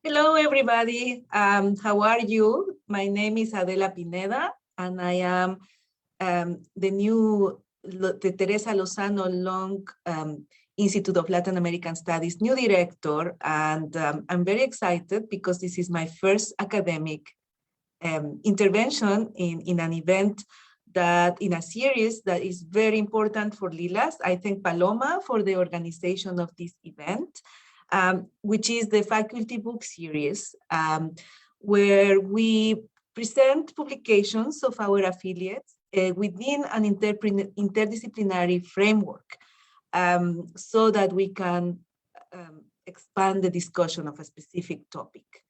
Hello, everybody. How are you? My name is Adela Pineda, and I am the new the Teresa Lozano Long Institute of Latin American Studies new director. And I'm very excited because this is my first academic intervention in an event that in a series that is very important for Lilas. I thank Paloma for the organization of this event. Which is the faculty book series, where we present publications of our affiliates within an interdisciplinary framework, so that we can expand the discussion of a specific topic.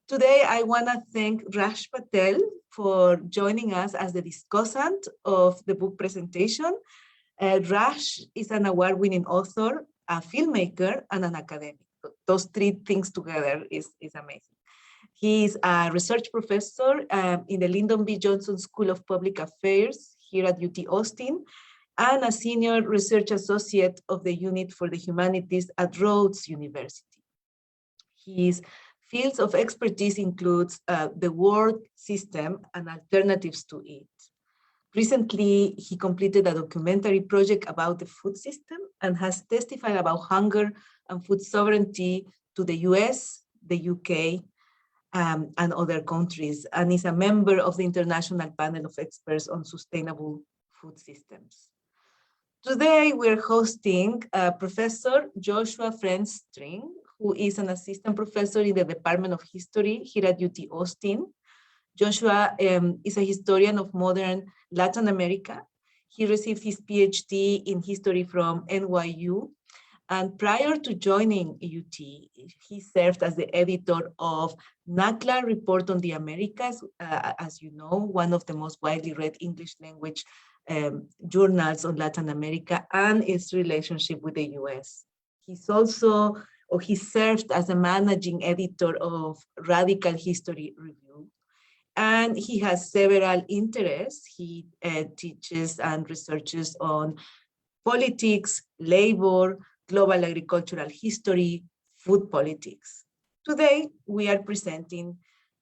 Today, I want to thank Raj Patel for joining us as the discussant of the book presentation. Raj is an award-winning author, a filmmaker, and an academic. Those three things together is amazing. He is a research professor in the Lyndon B. Johnson School of Public Affairs here at UT Austin, and a senior research associate of the Unit for the Humanities at Rhodes University. His fields of expertise includes the world system and alternatives to it. Recently, he completed a documentary project about the food system and has testified about hunger and food sovereignty to the US, the UK, and other countries, and is a member of the International Panel of Experts on Sustainable Food Systems. Today, we're hosting Professor Joshua Frens-String, who is an assistant professor in the Department of History here at UT Austin. Joshua is a historian of modern Latin America. He received his PhD in history from NYU. And prior to joining UT, he served as the editor of NACLA Report on the Americas, as you know, one of the most widely read English language journals on Latin America and its relationship with the US. He served as a managing editor of Radical History Review. And he has several interests. He teaches and researches on politics, labor, global agricultural history, food politics. Today, we are presenting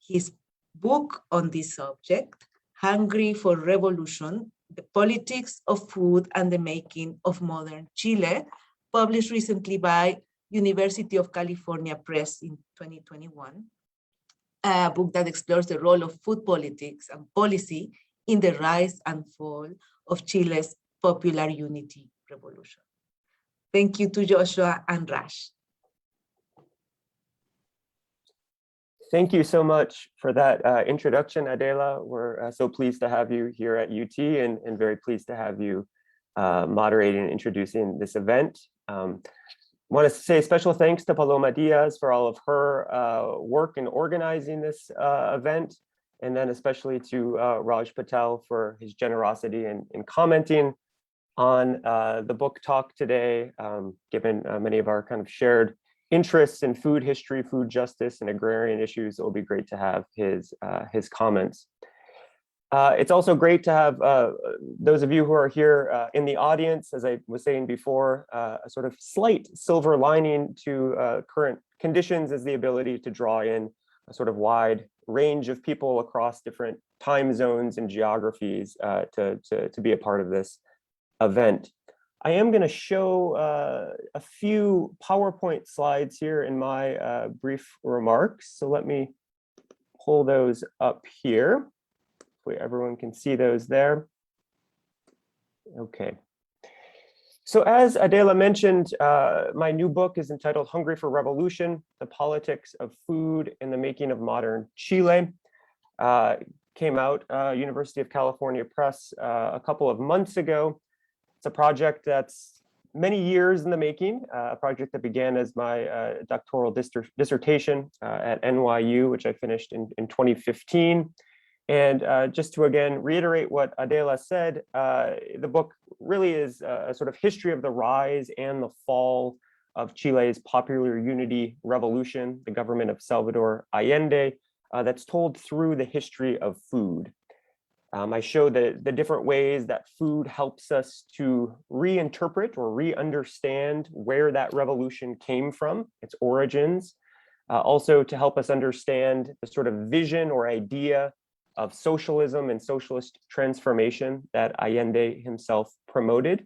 his book on this subject, Hungry for Revolution, The Politics of Food and the Making of Modern Chile, published recently by University of California Press in 2021. A book that explores the role of food politics and policy in the rise and fall of Chile's popular unity revolution. Thank you to Joshua and Raj. Thank you so much for that introduction, Adela. We're so pleased to have you here at UT and very pleased to have you moderating and introducing this event. I want to say special thanks to Paloma Diaz for all of her work in organizing this event, and then especially to Raj Patel for his generosity in commenting on the book talk today, given many of our kind of shared interests in food history, food justice, and agrarian issues. It will be great to have his comments. It's also great to have those of you who are here in the audience. As I was saying before, a sort of slight silver lining to current conditions is the ability to draw in a sort of wide range of people across different time zones and geographies to be a part of this event. I am going to show a few PowerPoint slides here in my brief remarks. So let me pull those up here. Everyone can see those there. Okay. So as Adela mentioned, my new book is entitled Hungry for Revolution, The Politics of Food and the Making of Modern Chile. Came out University of California Press a couple of months ago. It's a project that's many years in the making, a project that began as my doctoral dissertation at NYU, which I finished in 2015. And just to again reiterate what Adela said, the book really is a sort of history of the rise and the fall of Chile's popular unity revolution, the government of Salvador Allende, that's told through the history of food. I show the different ways that food helps us to reinterpret or re-understand where that revolution came from, its origins, also to help us understand the sort of vision or idea of socialism and socialist transformation that Allende himself promoted.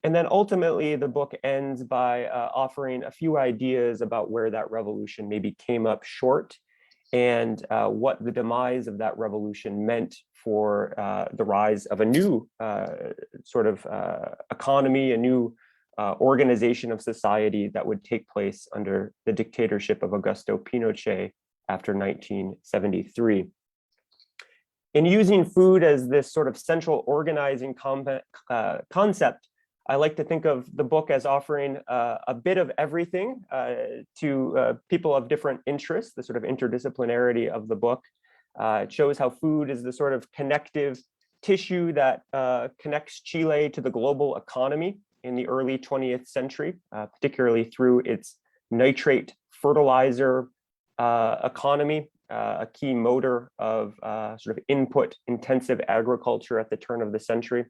And then ultimately, the book ends by offering a few ideas about where that revolution maybe came up short and what the demise of that revolution meant for the rise of a new sort of economy, a new organization of society that would take place under the dictatorship of Augusto Pinochet after 1973. In using food as this sort of central organizing concept, I like to think of the book as offering a bit of everything to people of different interests, the sort of interdisciplinarity of the book. It shows how food is the sort of connective tissue that connects Chile to the global economy in the early 20th century, particularly through its nitrate fertilizer economy, a key motor of sort of input intensive agriculture at the turn of the century.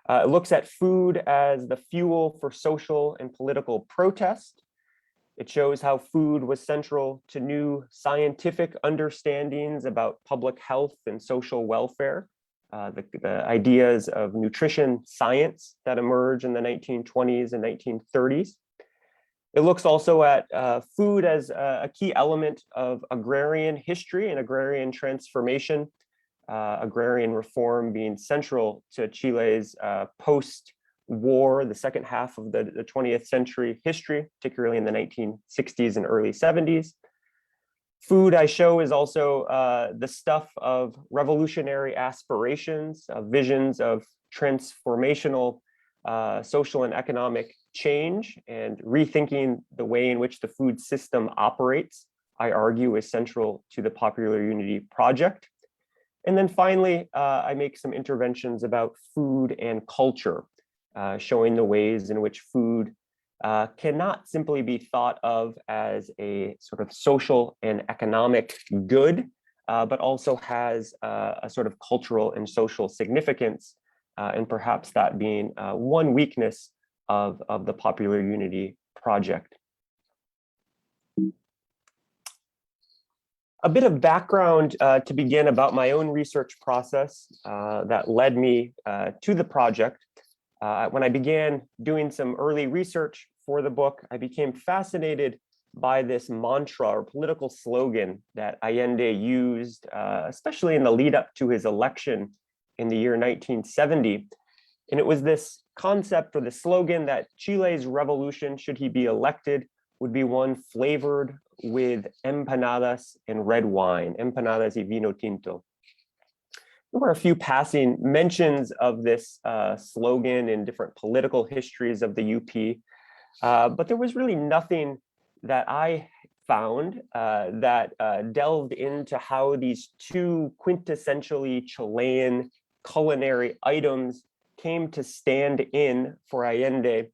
It looks at food as the fuel for social and political protest. It shows how food was central to new scientific understandings about public health and social welfare, the ideas of nutrition science that emerge in the 1920s and 1930s. It looks also at food as a key element of agrarian history and agrarian transformation, agrarian reform being central to Chile's post-war, the second half of the 20th century history, particularly in the 1960s and early 70s. Food, I show, is also the stuff of revolutionary aspirations, visions of transformational social and economic change, and rethinking the way in which the food system operates, I argue, is central to the Popular Unity project. And then finally, I make some interventions about food and culture, showing the ways in which food cannot simply be thought of as a sort of social and economic good, but also has a sort of cultural and social significance, and perhaps that being one weakness of the Popular Unity project. A bit of background to begin about my own research process that led me to the project. When I began doing some early research for the book, I became fascinated by this mantra or political slogan that Allende used, especially in the lead up to his election in the year 1970. And it was this concept or the slogan that Chile's revolution, should he be elected, would be one flavored with empanadas and red wine, empanadas y vino tinto. There were a few passing mentions of this slogan in different political histories of the UP, but there was really nothing that I found that delved into how these two quintessentially Chilean culinary items came to stand in for Allende,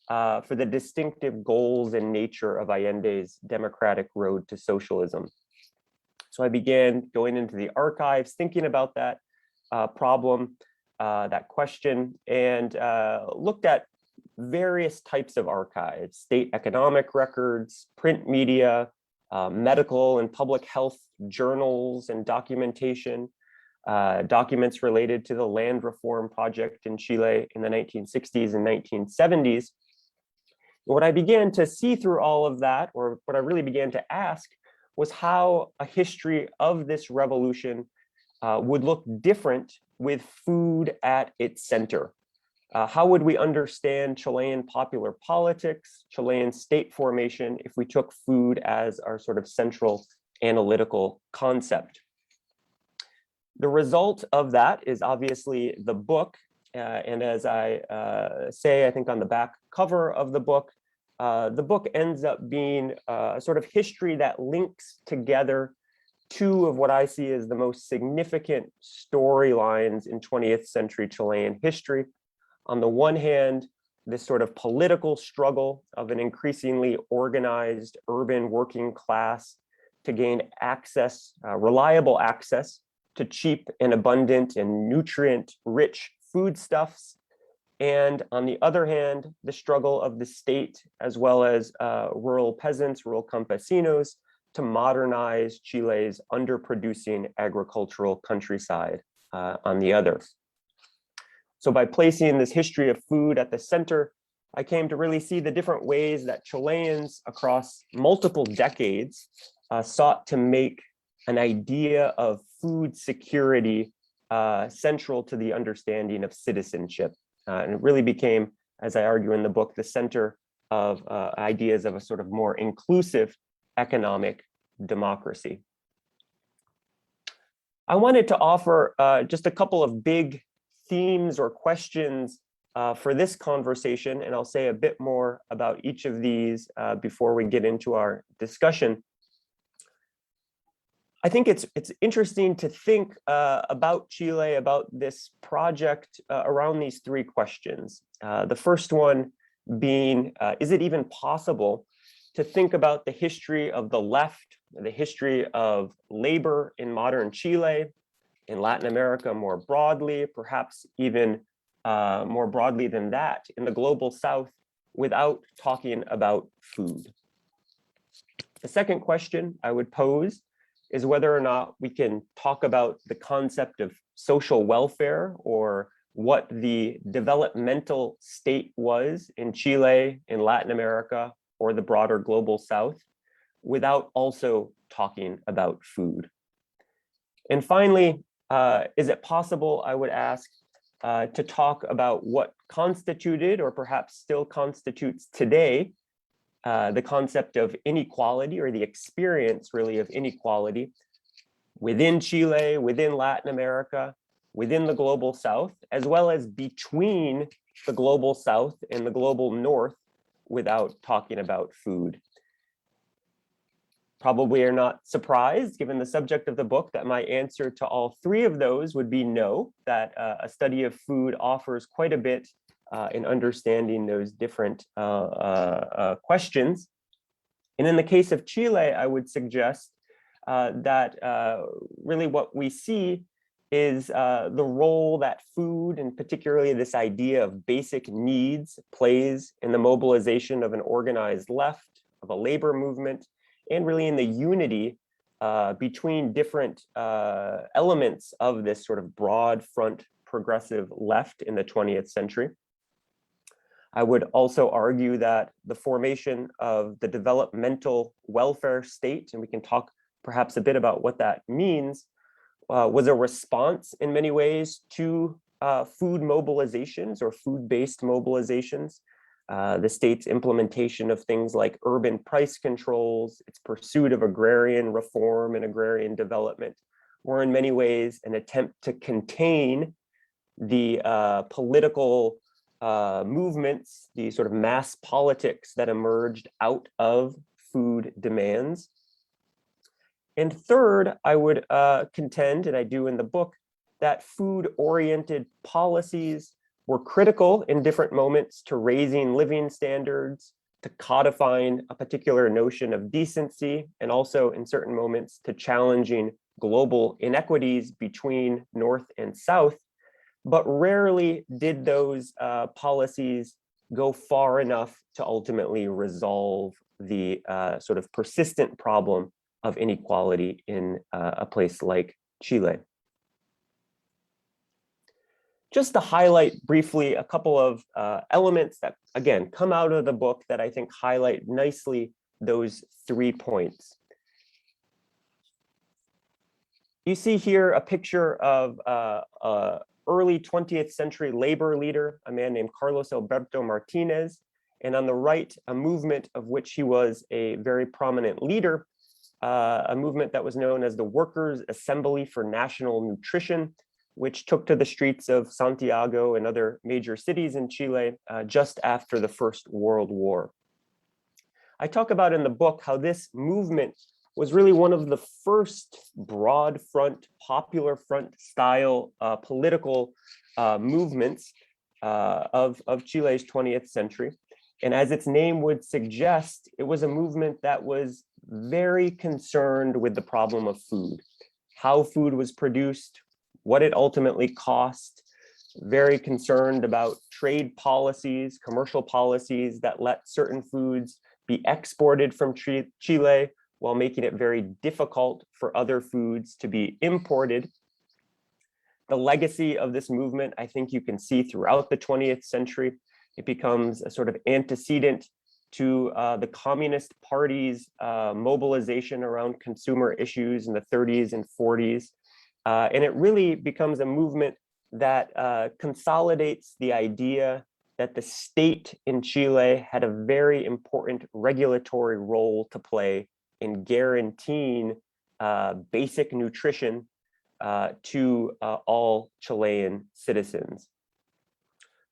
for the distinctive goals and nature of Allende's democratic road to socialism. So I began going into the archives, thinking about that problem, that question, and looked at various types of archives: state economic records, print media, medical and public health journals and documentation, documents related to the land reform project in Chile in the 1960s and 1970s. What I began to see through all of that, or what I really began to ask, was how a history of this revolution would look different with food at its center. How would we understand Chilean popular politics, Chilean state formation, if we took food as our sort of central analytical concept? The result of that is obviously the book. And as I say, I think on the back cover of the book ends up being a sort of history that links together two of what I see as the most significant storylines in 20th century Chilean history. On the one hand, this sort of political struggle of an increasingly organized urban working class to gain access, reliable access to cheap and abundant and nutrient-rich foodstuffs. And on the other hand, the struggle of the state, as well as rural peasants, rural campesinos, to modernize Chile's underproducing agricultural countryside on the other. So by placing this history of food at the center, I came to really see the different ways that Chileans across multiple decades sought to make an idea of food security central to the understanding of citizenship. And it really became, as I argue in the book, the center of ideas of a sort of more inclusive economic democracy. I wanted to offer just a couple of big themes or questions for this conversation, and I'll say a bit more about each of these before we get into our discussion. I think it's interesting to think about Chile, about this project around these three questions. The first one being, is it even possible to think about the history of the left, the history of labor in modern Chile, in Latin America more broadly, perhaps even more broadly than that, in the global South, without talking about food? The second question I would pose is whether or not we can talk about the concept of social welfare, or what the developmental state was in Chile, in Latin America, or the broader global South, without also talking about food. And finally, is it possible, I would ask, to talk about what constituted, or perhaps still constitutes today, the concept of inequality, or the experience really of inequality within Chile, within Latin America, within the global South, as well as between the global South and the global North, without talking about food. Probably are not surprised, given the subject of the book, that my answer to all three of those would be no, that a study of food offers quite a bit in understanding those different questions. And in the case of Chile, I would suggest that really what we see is the role that food, and particularly this idea of basic needs, plays in the mobilization of an organized left, of a labor movement, and really in the unity between different elements of this sort of broad front progressive left in the 20th century. I would also argue that the formation of the developmental welfare state, and we can talk perhaps a bit about what that means, was a response in many ways to food mobilizations, or food-based mobilizations. The state's implementation of things like urban price controls, its pursuit of agrarian reform and agrarian development, were in many ways an attempt to contain the political movements, the sort of mass politics that emerged out of food demands. And third, I would contend, and I do in the book, that food-oriented policies were critical in different moments to raising living standards, to codifying a particular notion of decency, and also in certain moments to challenging global inequities between North and South. But rarely did those policies go far enough to ultimately resolve the sort of persistent problem of inequality in a place like Chile. Just to highlight briefly a couple of elements that, again, come out of the book that I think highlight nicely those 3 points. You see here a picture of early 20th century labor leader, a man named Carlos Alberto Martinez, and on the right, a movement of which he was a very prominent leader, a movement that was known as the Workers' Assembly for National Nutrition, which took to the streets of Santiago and other major cities in Chile just after the First World War. I talk about in the book how this movement was really one of the first broad front, popular front style political movements of Chile's 20th century. And as its name would suggest, it was a movement that was very concerned with the problem of food, how food was produced, what it ultimately cost, very concerned about trade policies, commercial policies that let certain foods be exported from Chile while making it very difficult for other foods to be imported. The legacy of this movement, I think you can see throughout the 20th century. It becomes a sort of antecedent to the Communist Party's mobilization around consumer issues in the 30s and 40s. And it really becomes a movement that consolidates the idea that the state in Chile had a very important regulatory role to play in guaranteeing basic nutrition to all Chilean citizens.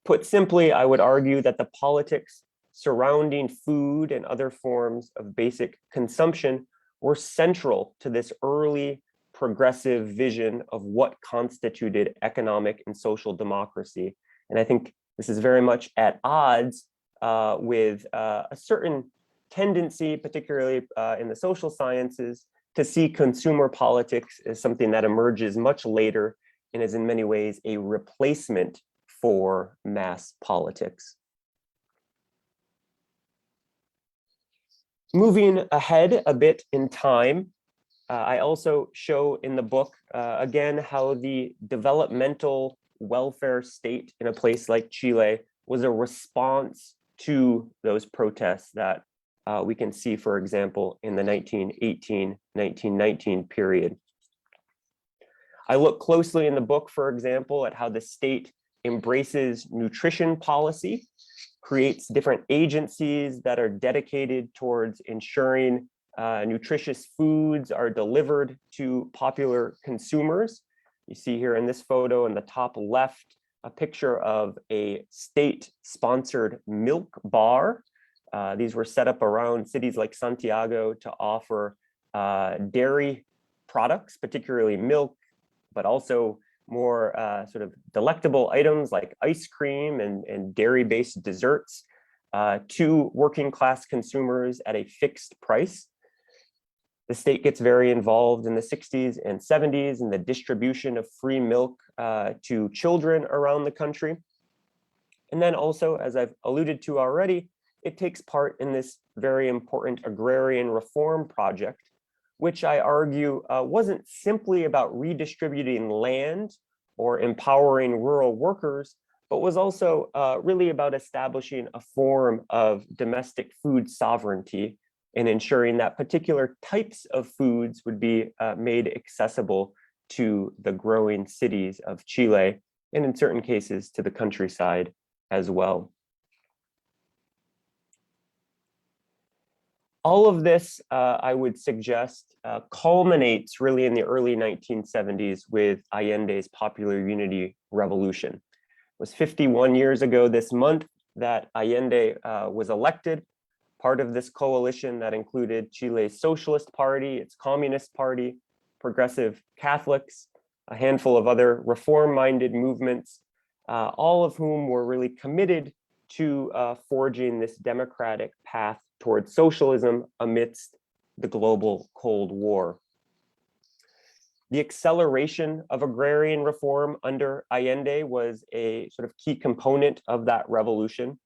Put simply, I would argue that the politics surrounding food and other forms of basic consumption were central to this early progressive vision of what constituted economic and social democracy. And I think this is very much at odds with a certain tendency, particularly in the social sciences, to see consumer politics as something that emerges much later and is in many ways a replacement for mass politics. Moving ahead a bit in time, I also show in the book, again, how the developmental welfare state in a place like Chile was a response to those protests that we can see, for example, in the 1918-1919 period. I look closely in the book, for example, at how the state embraces nutrition policy, creates different agencies that are dedicated towards ensuring nutritious foods are delivered to popular consumers. You see here in this photo in the top left, a picture of a state-sponsored milk bar. These were set up around cities like Santiago to offer dairy products, particularly milk, but also more sort of delectable items like ice cream and dairy-based desserts to working class consumers at a fixed price. The state gets very involved in the 60s and 70s in the distribution of free milk to children around the country. And then also, as I've alluded to already, it takes part in this very important agrarian reform project, which I argue wasn't simply about redistributing land or empowering rural workers, but was also really about establishing a form of domestic food sovereignty and ensuring that particular types of foods would be made accessible to the growing cities of Chile, and in certain cases to the countryside as well. All of this, I would suggest, culminates really in the early 1970s with Allende's Popular Unity Revolution. It was 51 years ago this month that Allende was elected, part of this coalition that included Chile's Socialist Party, its Communist Party, Progressive Catholics, a handful of other reform-minded movements, all of whom were really committed to forging this democratic path towards socialism amidst the global Cold War. The acceleration of agrarian reform under Allende was a sort of key component of that revolution.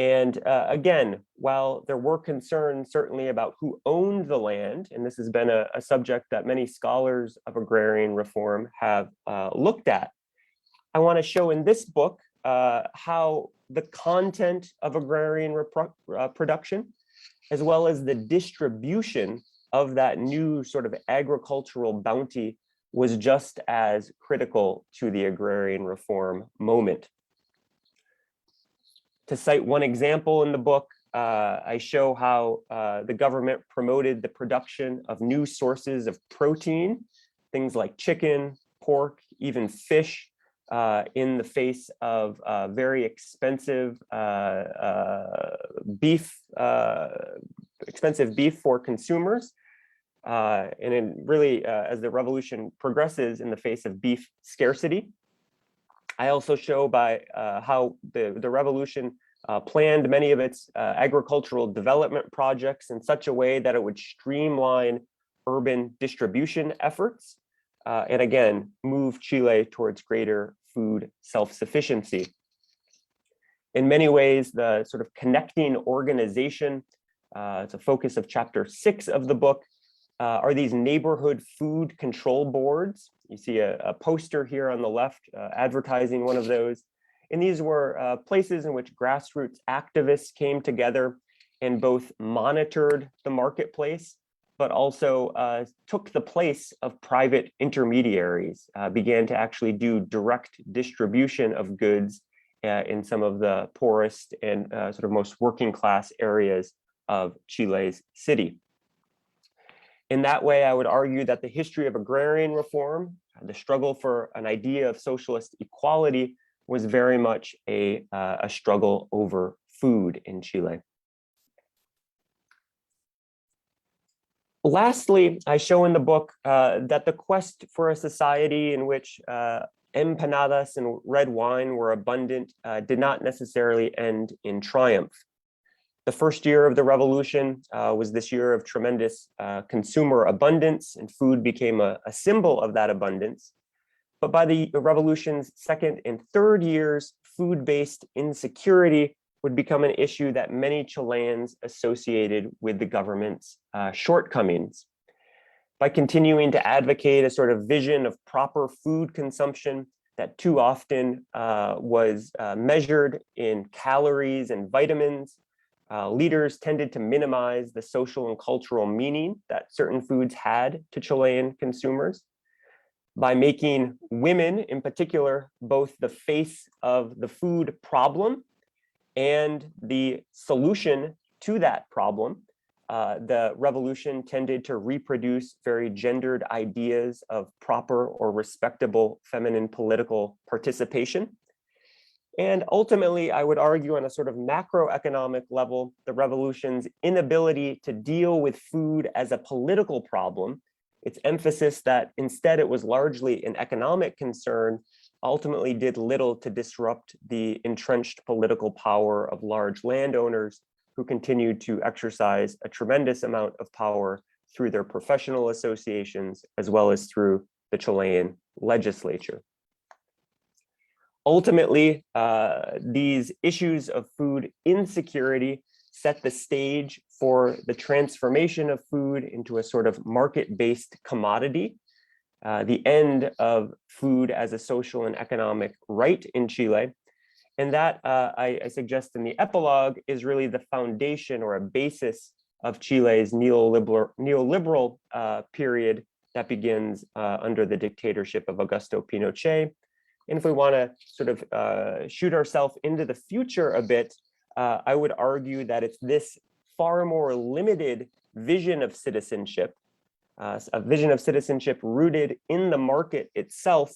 And again, while there were concerns certainly about who owned the land, and this has been a subject that many scholars of agrarian reform have looked at, I want to show in this book how the content of agrarian production, as well as the distribution of that new sort of agricultural bounty, was just as critical to the agrarian reform moment. To cite one example in the book, I show how the government promoted the production of new sources of protein, things like chicken, pork, even fish, in the face of very expensive beef for consumers. And it really, as the revolution progresses in the face of beef scarcity. I also show by how the revolution planned many of its agricultural development projects in such a way that it would streamline urban distribution efforts, and again, move Chile towards greater food self-sufficiency. In many ways, the sort of connecting organization it's a focus of chapter 6 of the book, are these neighborhood food control boards. You see a poster here on the left advertising one of those. And these were places in which grassroots activists came together and both monitored the marketplace, but also took the place of private intermediaries, began to actually do direct distribution of goods in some of the poorest and sort of most working class areas of Chile's city. In that way, I would argue that the history of agrarian reform, the struggle for an idea of socialist equality, was very much a struggle over food in Chile. Lastly, I show in the book that the quest for a society in which empanadas and red wine were abundant did not necessarily end in triumph. The first year of the revolution was this year of tremendous consumer abundance, and food became a symbol of that abundance. But by the revolution's second and third years, food-based insecurity would become an issue that many Chileans associated with the government's shortcomings. By continuing to advocate a sort of vision of proper food consumption that too often was measured in calories and vitamins, leaders tended to minimize the social and cultural meaning that certain foods had to Chilean consumers. By making women, in particular, both the face of the food problem and the solution to that problem, the revolution tended to reproduce very gendered ideas of proper or respectable feminine political participation. And ultimately, I would argue on a sort of macroeconomic level, the revolution's inability to deal with food as a political problem, its emphasis that instead it was largely an economic concern, ultimately did little to disrupt the entrenched political power of large landowners who continued to exercise a tremendous amount of power through their professional associations, as well as through the Chilean legislature. Ultimately, these issues of food insecurity set the stage for the transformation of food into a sort of market-based commodity, the end of food as a social and economic right in Chile. And that, I suggest in the epilogue, is really the foundation or a basis of Chile's neoliberal period that begins under the dictatorship of Augusto Pinochet. And if we want to sort of shoot ourselves into the future a bit, I would argue that it's this far more limited vision of citizenship, a vision of citizenship rooted in the market itself,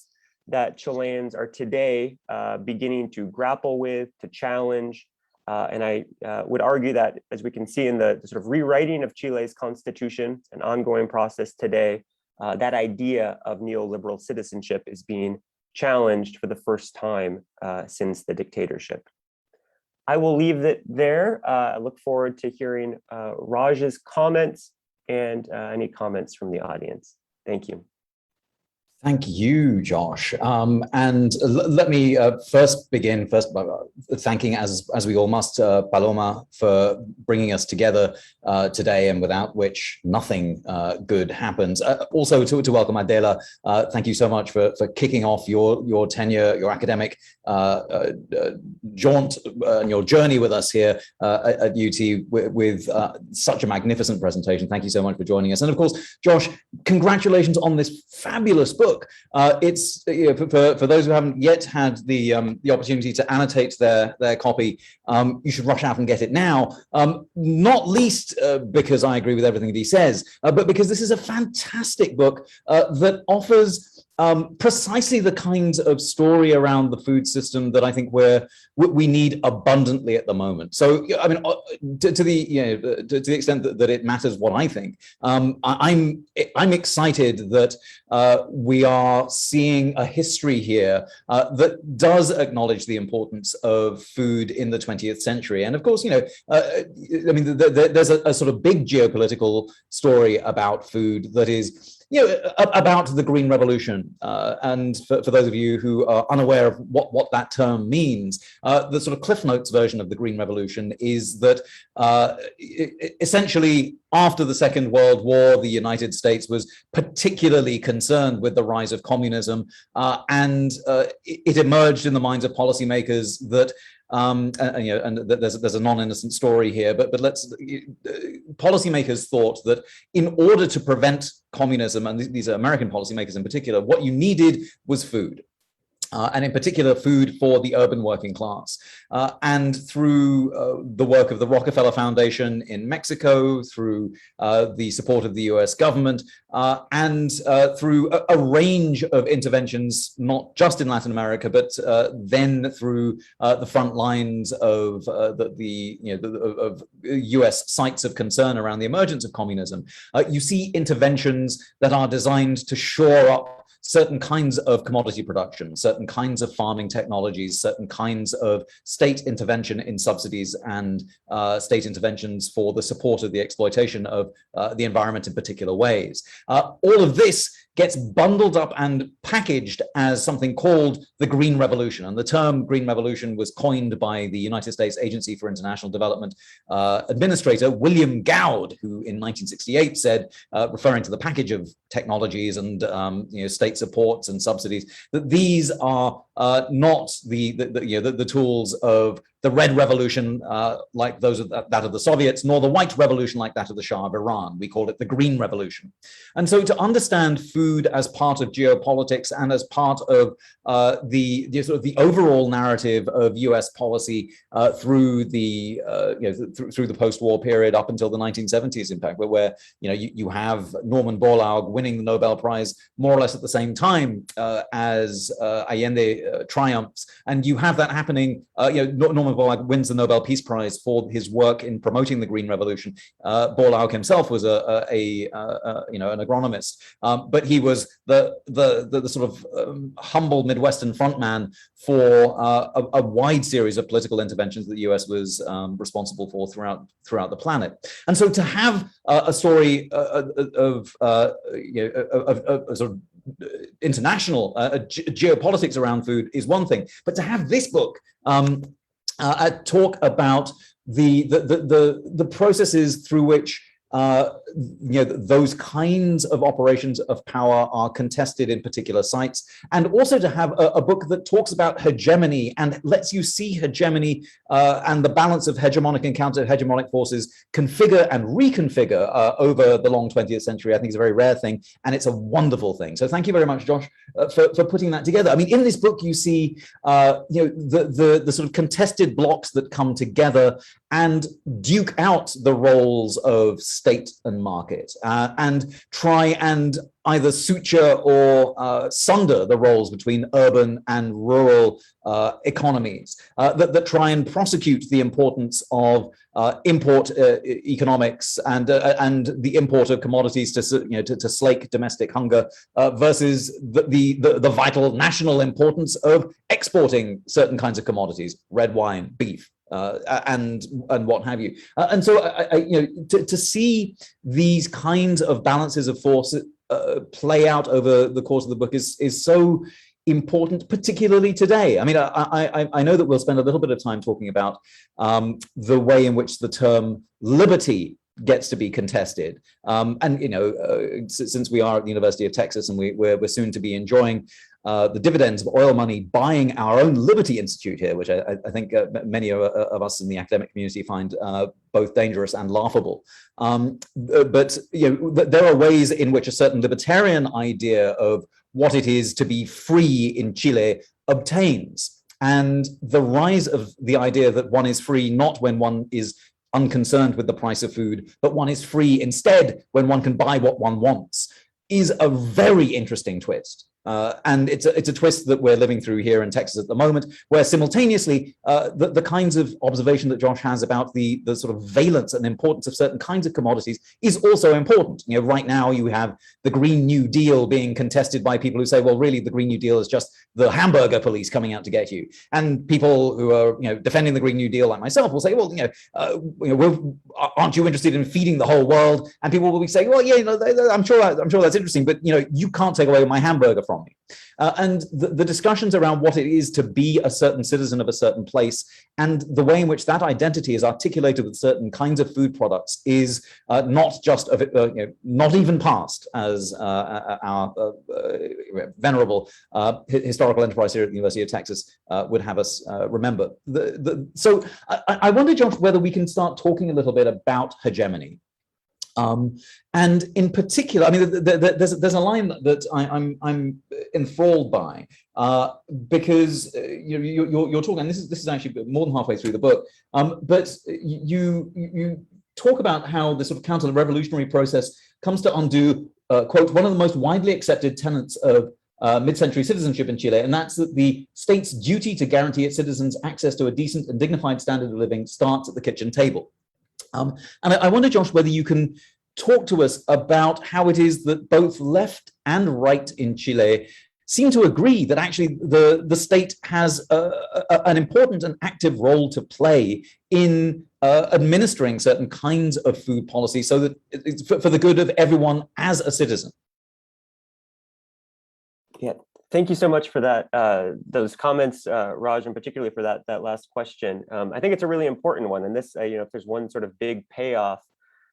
that Chileans are today beginning to grapple with, to challenge. And I would argue that, as we can see in the sort of rewriting of Chile's constitution, an ongoing process today, that idea of neoliberal citizenship is being challenged for the first time since the dictatorship. I will leave it there. I look forward to hearing Raj's comments and any comments from the audience. Thank you. Thank you, Josh. And let me first begin by thanking, as we all must, Paloma, for bringing us together today, and without which nothing good happens. Also to welcome Adela. Thank you so much for kicking off your tenure, your academic jaunt and your journey with us here at UT with such a magnificent presentation. Thank you so much for joining us. And of course, Josh, congratulations on this fabulous book. It's for those who haven't yet had the opportunity to annotate their copy, you should rush out and get it now. Not least because I agree with everything that he says, but because this is a fantastic book that offers precisely the kinds of story around the food system that I think we need abundantly at the moment. So, I mean, to the extent that it matters what I think, I'm excited that we are seeing a history here that does acknowledge the importance of food in the 20th century. And of course, I mean, there's a sort of big geopolitical story about food that is about the Green Revolution. And for those of you who are unaware of what that term means, the sort of Cliff Notes version of the Green Revolution is that essentially after the Second World War, the United States was particularly concerned with the rise of communism, and it emerged in the minds of policymakers that and there's a non-innocent story here, but policymakers thought that in order to prevent communism, and these are American policymakers in particular, what you needed was food. And in particular, food for the urban working class. And through the work of the Rockefeller Foundation in Mexico, through the support of the US government, and through a range of interventions, not just in Latin America, but then through the front lines of of US sites of concern around the emergence of communism, you see interventions that are designed to shore up certain kinds of commodity production, certain kinds of farming technologies, certain kinds of state intervention in subsidies and state interventions for the support of the exploitation of the environment in particular ways. All of this gets bundled up and packaged as something called the Green Revolution. And the term Green Revolution was coined by the United States Agency for International Development administrator, William Goud, who in 1968 said, referring to the package of technologies and state supports and subsidies, that these are not the tools of the Red Revolution like those of that of the Soviets, nor the White Revolution like that of the Shah of Iran. We call it the Green Revolution. And so to understand food as part of geopolitics and as part of the overall narrative of US policy through the through the post-war period up until the 1970s, in fact, where you have Norman Borlaug winning the Nobel Prize more or less at the same time as Allende triumphs, and you have that happening. Norman Borlaug wins the Nobel Peace Prize for his work in promoting the Green Revolution. Borlaug himself was an agronomist, but he was the sort of humble Midwestern frontman for a wide series of political interventions that the US was responsible for throughout the planet. And so to have a story of sort of international geopolitics around food is one thing, but to have this book talk about the processes through which those kinds of operations of power are contested in particular sites, and also to have a book that talks about hegemony and lets you see hegemony and the balance of hegemonic and counter-hegemonic forces configure and reconfigure over the long 20th century, I think is a very rare thing, and it's a wonderful thing. So thank you very much, Josh, for putting that together. I mean, in this book, you see the sort of contested blocks that come together and duke out the roles of state and market, and try and either suture or sunder the roles between urban and rural economies, that try and prosecute the importance of import economics and the import of commodities to slake domestic hunger versus the vital national importance of exporting certain kinds of commodities, red wine, beef, and what have you. And so to see these kinds of balances of force play out over the course of the book is so important, particularly today. I mean, I know that we'll spend a little bit of time talking about the way in which the term liberty gets to be contested. Since we are at the University of Texas and we're soon to be enjoying the dividends of oil money buying our own Liberty Institute here, which I think many of us in the academic community find both dangerous and laughable. But there are ways in which a certain libertarian idea of what it is to be free in Chile obtains. And the rise of the idea that one is free not when one is unconcerned with the price of food, but one is free instead when one can buy what one wants, is a very interesting twist. And it's a twist that we're living through here in Texas at the moment, where simultaneously the kinds of observation that Josh has about the sort of valence and importance of certain kinds of commodities is also important. You know, right now you have the Green New Deal being contested by people who say, well, really, the Green New Deal is just the hamburger police coming out to get you. And people who are, you know, defending the Green New Deal, like myself, will say, well, aren't you interested in feeding the whole world? And people will be saying, well, yeah, you know, I'm sure that's interesting, but you know, you can't take away my hamburger from me. And the discussions around what it is to be a certain citizen of a certain place and the way in which that identity is articulated with certain kinds of food products is not just not even past, as our venerable historical enterprise here at the University of Texas would have us remember. So I wonder, John, whether we can start talking a little bit about hegemony. And in particular, I mean, there's a line that I'm enthralled by because you're talking, and this is actually more than halfway through the book, but you talk about how the sort of counter-revolutionary process comes to undo, quote, one of the most widely accepted tenets of mid-century citizenship in Chile, and that's that the state's duty to guarantee its citizens access to a decent and dignified standard of living starts at the kitchen table. And I wonder, Josh, whether you can talk to us about how it is that both left and right in Chile seem to agree that actually the state has an important and active role to play in administering certain kinds of food policy so that it's for the good of everyone as a citizen. Yeah, thank you so much for that, those comments, Raj, and particularly for that last question. I think it's a really important one. And this, if there's one sort of big payoff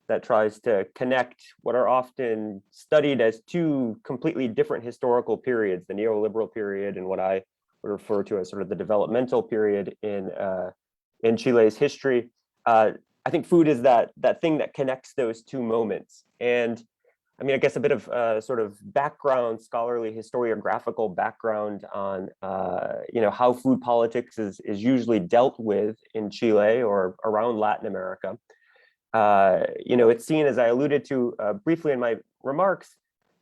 that tries to connect what are often studied as two completely different historical periods, the neoliberal period and what I would refer to as sort of the developmental period in Chile's history. I think food is that thing that connects those two moments. And I mean, I guess a bit of sort of background, scholarly historiographical background on, how food politics is usually dealt with in Chile or around Latin America. It's seen, as I alluded to briefly in my remarks,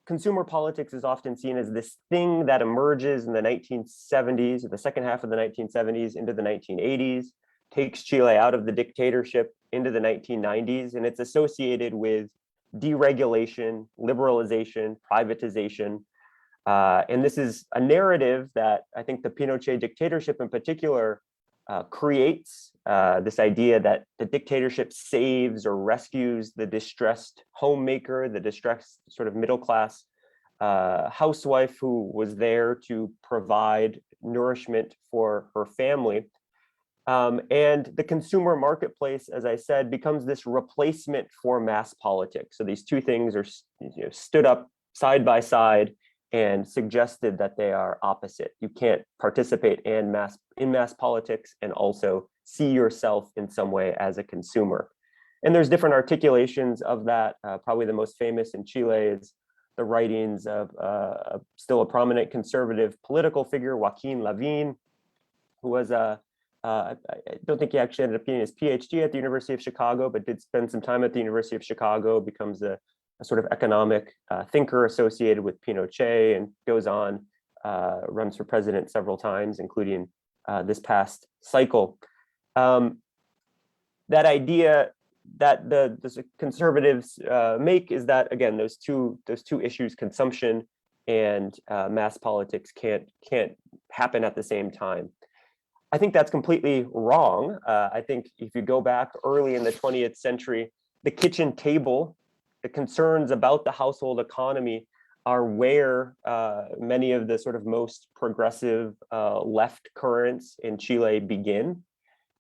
consumer politics is often seen as this thing that emerges in the 1970s, or the second half of the 1970s into the 1980s, takes Chile out of the dictatorship into the 1990s, and it's associated with deregulation, liberalization, privatization. And this is a narrative that I think the Pinochet dictatorship in particular creates, this idea that the dictatorship saves or rescues the distressed homemaker, the distressed sort of middle-class housewife who was there to provide nourishment for her family. And the consumer marketplace, as I said, becomes this replacement for mass politics. So these two things are stood up side by side and suggested that they are opposite. You can't participate in mass politics and also see yourself in some way as a consumer. And there's different articulations of that. Probably the most famous in Chile is the writings of still a prominent conservative political figure, Joaquin Lavín, who was I don't think he actually ended up getting his PhD at the University of Chicago, but did spend some time at the University of Chicago, becomes a sort of economic thinker associated with Pinochet, and goes on, runs for president several times, including this past cycle. That idea that the conservatives make is that, again, those two issues, consumption and mass politics, can't happen at the same time. I think that's completely wrong. I think if you go back early in the 20th century, the kitchen table, the concerns about the household economy are where many of the sort of most progressive left currents in Chile begin.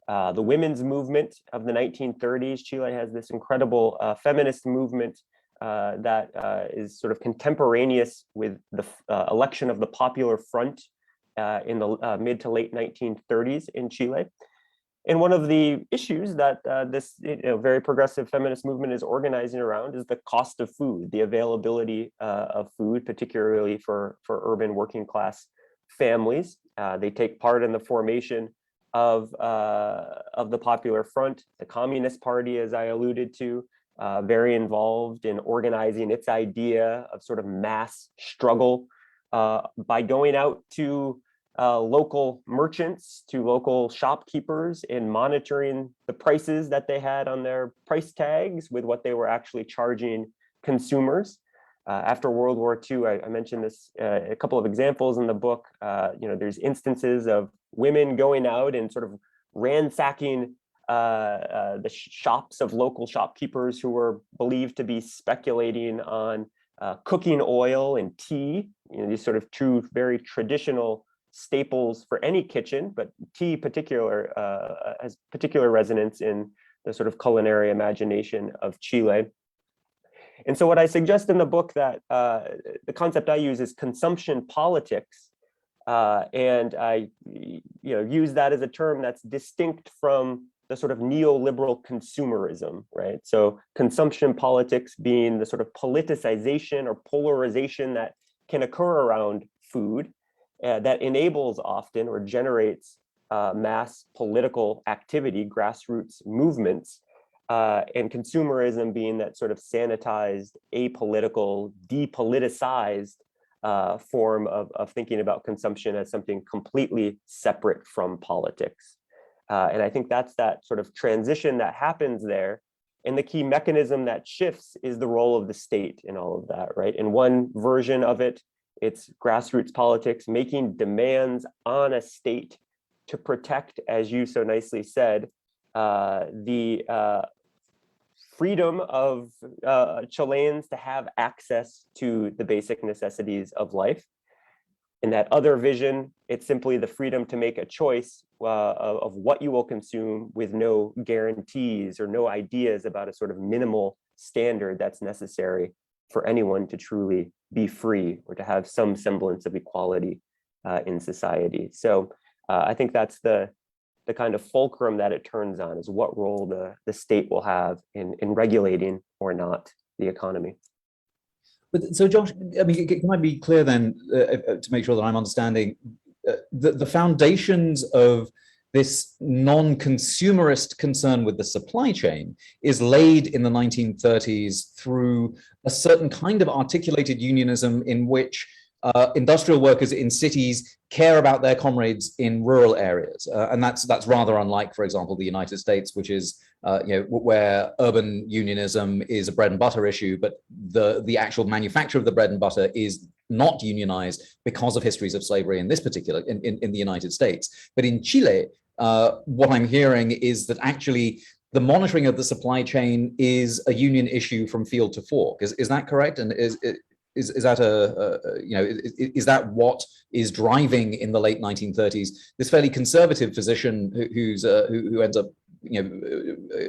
The women's movement of the 1930s, Chile has this incredible feminist movement that is sort of contemporaneous with the election of the Popular Front in the mid to late 1930s in Chile. And one of the issues that this very progressive feminist movement is organizing around is the cost of food, the availability of food, particularly for urban working class families. They take part in the formation of the Popular Front. The Communist Party, as I alluded to, very involved in organizing its idea of sort of mass struggle by going out to local merchants, to local shopkeepers, and monitoring the prices that they had on their price tags with what they were actually charging consumers. After World War II, I mentioned this, a couple of examples in the book. There's instances of women going out and sort of ransacking the shops of local shopkeepers who were believed to be speculating on cooking oil and tea, these sort of two very traditional staples for any kitchen, but tea has particular resonance in the sort of culinary imagination of Chile. And so what I suggest in the book that the concept I use is consumption politics. And I use that as a term that's distinct from the sort of neoliberal consumerism, right? So consumption politics being the sort of politicization or polarization that can occur around food that enables often or generates mass political activity, grassroots movements, and consumerism being that sort of sanitized, apolitical, depoliticized form of thinking about consumption as something completely separate from politics. And I think that's that sort of transition that happens there. And the key mechanism that shifts is the role of the state in all of that, right? In one version of it, it's grassroots politics making demands on a state to protect, as you so nicely said, the freedom of Chileans to have access to the basic necessities of life. In that other vision, it's simply the freedom to make a choice of what you will consume with no guarantees or no ideas about a sort of minimal standard that's necessary for anyone to truly be free or to have some semblance of equality in society. So I think that's the kind of fulcrum that it turns on, is what role the state will have in regulating or not the economy. But so, Josh, I mean, can I be clear then, to make sure that I'm understanding the foundations of this non-consumerist concern with the supply chain is laid in the 1930s through a certain kind of articulated unionism in which industrial workers in cities care about their comrades in rural areas, and that's rather unlike, for example, the United States, which is where urban unionism is a bread and butter issue, but the actual manufacture of the bread and butter is not unionized because of histories of slavery in this particular in the United States. But in Chile, what I'm hearing is that actually the monitoring of the supply chain is a union issue from field to fork. Is that correct? And is that is that what is driving in the late 1930s this fairly conservative physician who ends up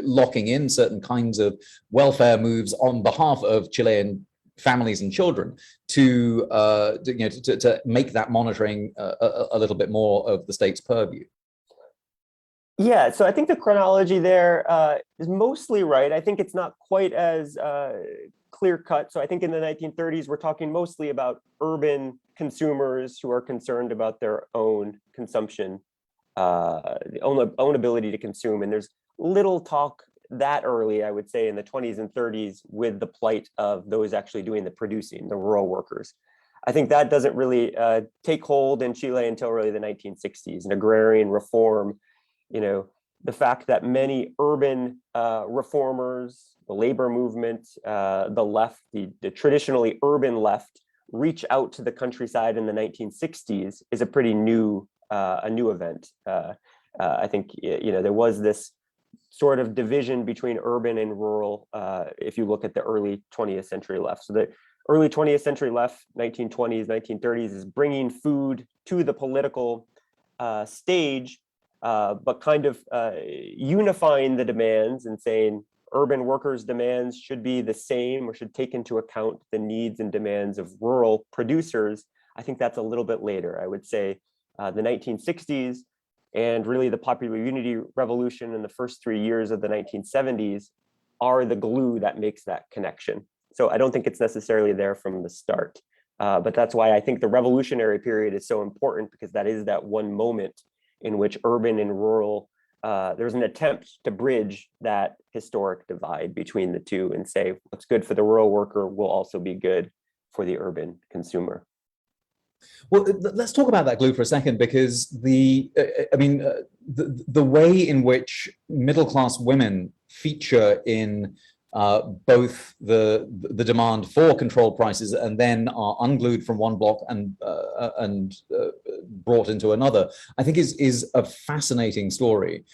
locking in certain kinds of welfare moves on behalf of Chilean families and children to make that monitoring a little bit more of the state's purview? Yeah, so I think the chronology there is mostly right. I think it's not quite as clear cut. So I think in the 1930s, we're talking mostly about urban consumers who are concerned about their own consumption, own ability to consume. And there's little talk that early, I would say, in the 20s and 30s with the plight of those actually doing the producing, the rural workers. I think that doesn't really take hold in Chile until really the 1960s, and agrarian reform. The fact that many urban reformers, the labor movement, the left, the traditionally urban left, reach out to the countryside in the 1960s is a pretty new event. I think there was this sort of division between urban and rural if you look at the early 20th century left. So the early 20th century left, 1920s, 1930s, is bringing food to the political stage, but kind of unifying the demands and saying urban workers' demands should be the same or should take into account the needs and demands of rural producers. I think that's a little bit later. I would say the 1960s and really the popular unity revolution in the first 3 years of the 1970s are the glue that makes that connection. So I don't think it's necessarily there from the start. But that's why I think the revolutionary period is so important, because that is that one moment in which urban and rural, there's an attempt to bridge that historic divide between the two and say what's good for the rural worker will also be good for the urban consumer. Well, let's talk about that glue for a second, because the way in which middle-class women feature in both the demand for controlled prices and then are unglued from one block and brought into another, I think is a fascinating story,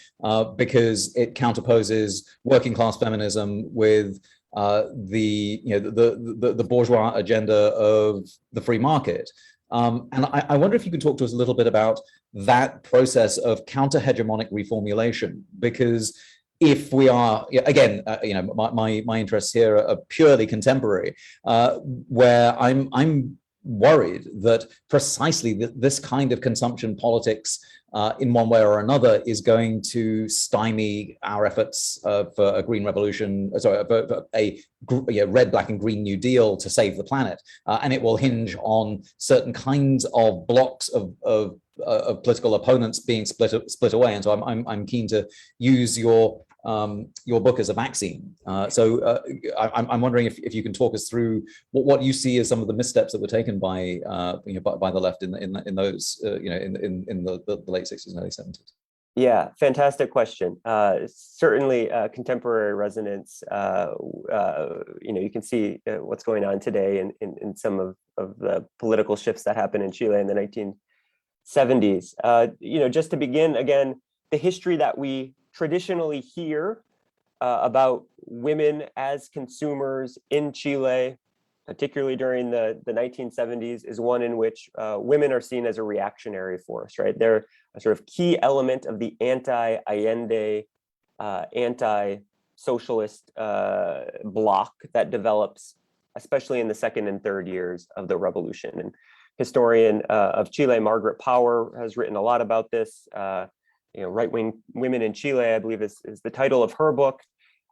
because it counterposes working class feminism with the bourgeois agenda of the free market. And I wonder if you could talk to us a little bit about that process of counter-hegemonic reformulation, because if we are, again, my interests here are purely contemporary, where I'm worried that precisely this kind of consumption politics, in one way or another, is going to stymie our efforts for a green revolution, for a red, black, and green New Deal to save the planet, and it will hinge on certain kinds of blocks of political opponents being split away. And so I'm keen to use your book as a vaccine. I'm wondering if you can talk us through what you see as some of the missteps that were taken by by the left in those in the late 60s and early 70s. Yeah, fantastic question. Certainly contemporary resonance. You can see what's going on today in some of the political shifts that happened in Chile in the 1970s. Just to begin, again, the history that we traditionally hear about women as consumers in Chile, particularly during the 1970s, is one in which women are seen as a reactionary force, right? They're a sort of key element of the anti-Allende, anti-socialist bloc that develops, especially in the second and third years of the revolution. And historian of Chile, Margaret Power, has written a lot about this. Right-wing women in Chile, I believe, is the title of her book.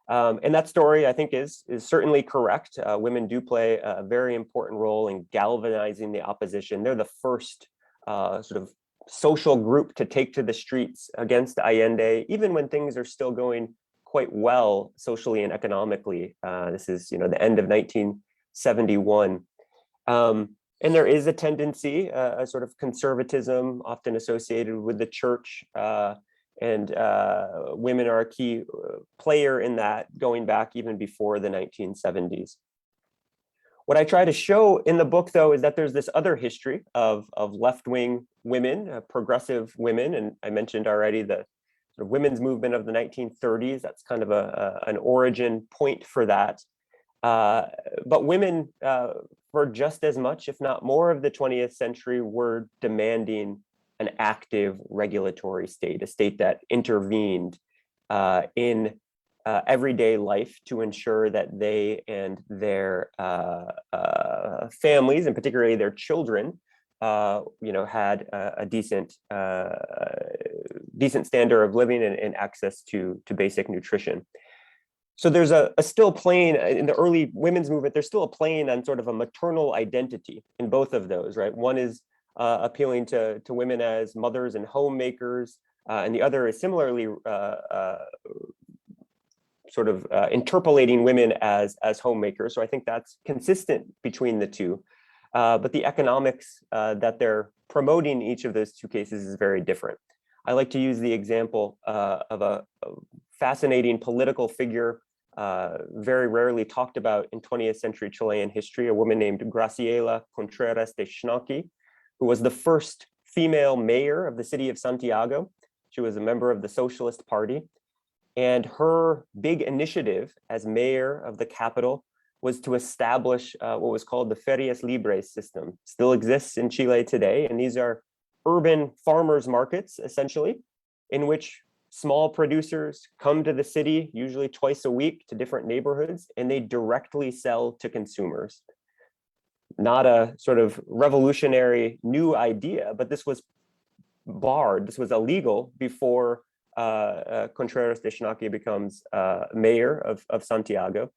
And that story, I think, is certainly correct. Women do play a very important role in galvanizing the opposition. They're the first sort of social group to take to the streets against Allende, even when things are still going quite well socially and economically. This is, the end of 1971. And there is a tendency, a sort of conservatism often associated with the church, and women are a key player in that, going back even before the 1970s. What I try to show in the book, though, is that there's this other history of left-wing women, progressive women, and I mentioned already the sort of women's movement of the 1930s. That's kind of an origin point for that. But women, for just as much, if not more, of the 20th century were demanding an active regulatory state, a state that intervened in everyday life to ensure that they and their families, and particularly their children, had a decent standard of living and access to basic nutrition. So there's a still playing in the early women's movement. There's still a playing on sort of a maternal identity in both of those, right? One is appealing to women as mothers and homemakers, and the other is similarly sort of interpolating women as homemakers. So I think that's consistent between the two. But the economics that they're promoting in each of those two cases is very different. I like to use the example of a fascinating political figure, very rarely talked about in 20th century Chilean history, a woman named Graciela Contreras de Schnocchi, who was the first female mayor of the city of Santiago. She was a member of the Socialist Party. And her big initiative as mayor of the capital was to establish what was called the Ferias Libres system. Still exists in Chile today. And these are urban farmers markets, essentially, in which small producers come to the city, usually twice a week, to different neighborhoods, and they directly sell to consumers. Not a sort of revolutionary new idea, but this was barred. This was illegal before Contreras de Schnocchi becomes mayor of Santiago.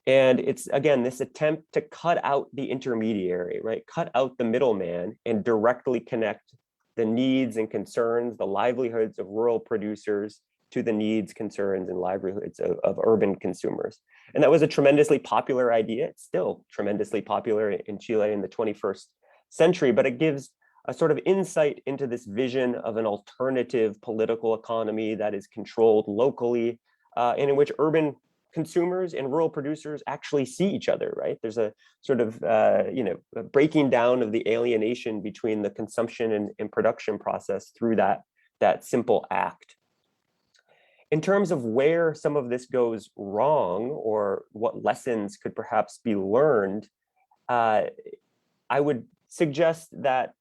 And it's, again, this attempt to cut out the intermediary, right? Cut out the middleman and directly connect the needs and concerns, the livelihoods of rural producers to the needs, concerns, and livelihoods of urban consumers. And that was a tremendously popular idea. It's still tremendously popular in Chile in the 21st century, but it gives a sort of insight into this vision of an alternative political economy that is controlled locally, and in which urban consumers and rural producers actually see each other, right? There's a sort of, a breaking down of the alienation between the consumption and production process through that simple act. In terms of where some of this goes wrong or what lessons could perhaps be learned, I would suggest that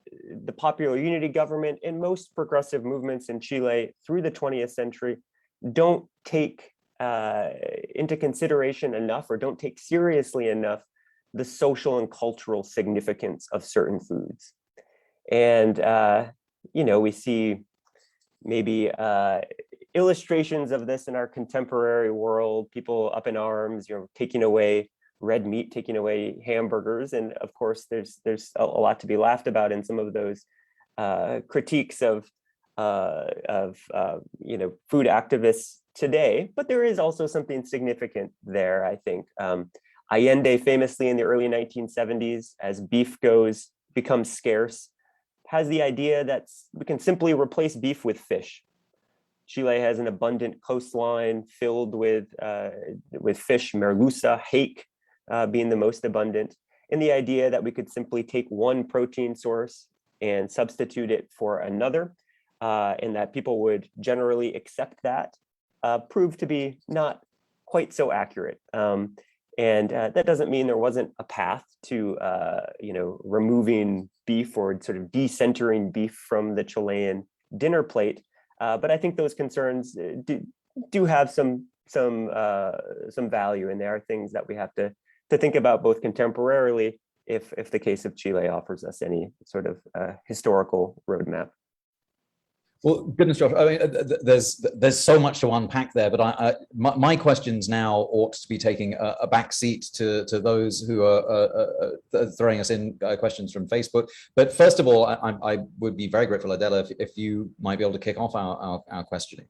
the popular unity government and most progressive movements in Chile through the 20th century don't take into consideration enough, or don't take seriously enough, the social and cultural significance of certain foods. And, we see maybe illustrations of this in our contemporary world, people up in arms, taking away red meat, taking away hamburgers. And of course, there's a lot to be laughed about in some of those critiques of food activists today, but there is also something significant there, I think. Allende famously in the early 1970s, as beef becomes scarce, has the idea that we can simply replace beef with fish. Chile has an abundant coastline filled with fish, merluza, hake being the most abundant, and the idea that we could simply take one protein source and substitute it for another, and that people would generally accept that, proved to be not quite so accurate. And that doesn't mean there wasn't a path to removing beef or sort of decentering beef from the Chilean dinner plate. But I think those concerns do have some value, and there are things that we have to think about both contemporarily, if the case of Chile offers us any sort of historical roadmap. Well, goodness, Josh, I mean, there's so much to unpack there, but my questions now ought to be taking a back seat to those who are throwing us in questions from Facebook. But first of all, I would be very grateful, Adela, if you might be able to kick off our questioning.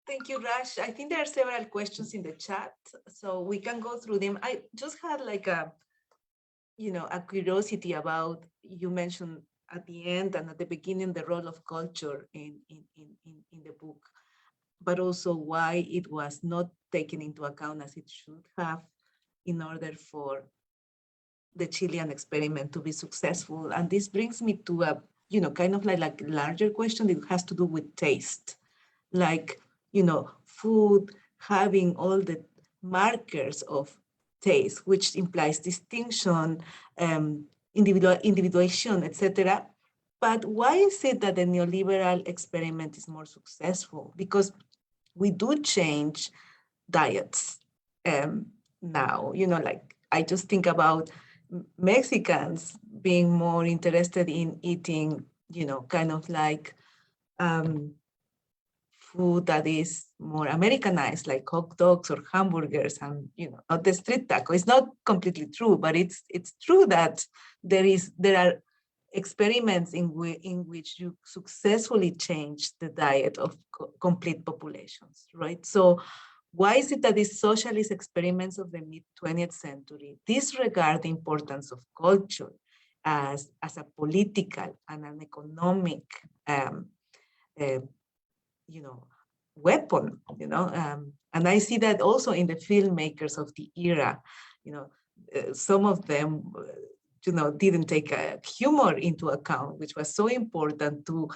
Thank you, Raj. I think there are several questions in the chat, so we can go through them. I just had like a curiosity about, you mentioned at the end and at the beginning the role of culture in the book, but also why it was not taken into account as it should have in order for the Chilean experiment to be successful. And this brings me to a kind of like larger question that has to do with taste, like food having all the markers of taste, which implies distinction, individuation, etc. But why is it that the neoliberal experiment is more successful? Because we do change diets now. Like I just think about Mexicans being more interested in eating, kind of like food that is more Americanized, like hot dogs or hamburgers, and not the street taco. It's not completely true, but it's true that there are experiments in which you successfully change the diet of complete populations, right? So why is it that these socialist experiments of the mid-20th century disregard the importance of culture as a political and an economic weapon, and I see that also in the filmmakers of the era. Some of them, didn't take humor into account, which was so important to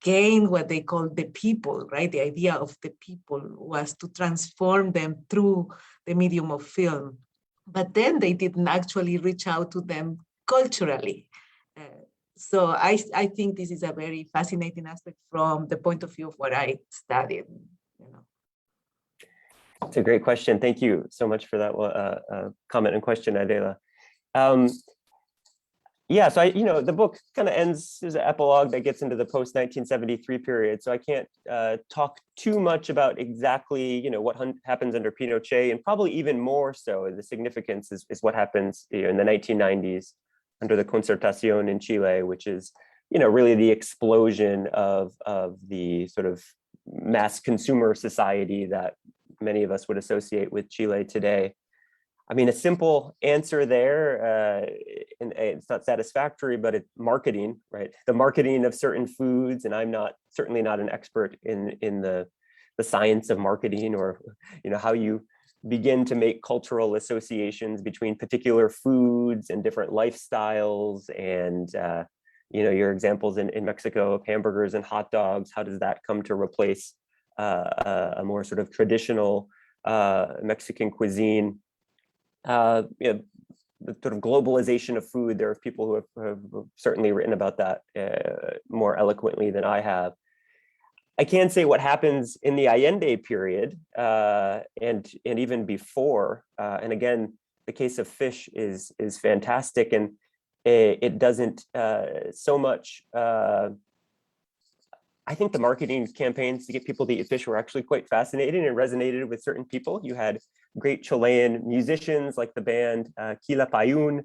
gain what they call the people, right? The idea of the people was to transform them through the medium of film, but then they didn't actually reach out to them culturally. So I think this is a very fascinating aspect from the point of view of what I studied. It's a great question. Thank you so much for that comment and question, Adela. Yeah, so the book kind of ends as an epilogue that gets into the post-1973 period. So I can't talk too much about exactly what happens under Pinochet, and probably even more so the significance is what happens in the 1990s under the Concertación in Chile, which is really the explosion of the sort of mass consumer society that many of us would associate with Chile today. I mean, a simple answer there, and it's not satisfactory, but it's marketing, right? The marketing of certain foods, and I'm certainly not an expert in the science of marketing, or how you begin to make cultural associations between particular foods and different lifestyles, and your examples in Mexico of hamburgers and hot dogs. How does that come to replace a more sort of traditional Mexican cuisine? The sort of globalization of food. There are people who have certainly written about that more eloquently than I have. I can say what happens in the Allende period and even before. And again, the case of fish is fantastic, and it doesn't so much. I think the marketing campaigns to get people to eat fish were actually quite fascinating and resonated with certain people. You had great Chilean musicians like the band Quilapayún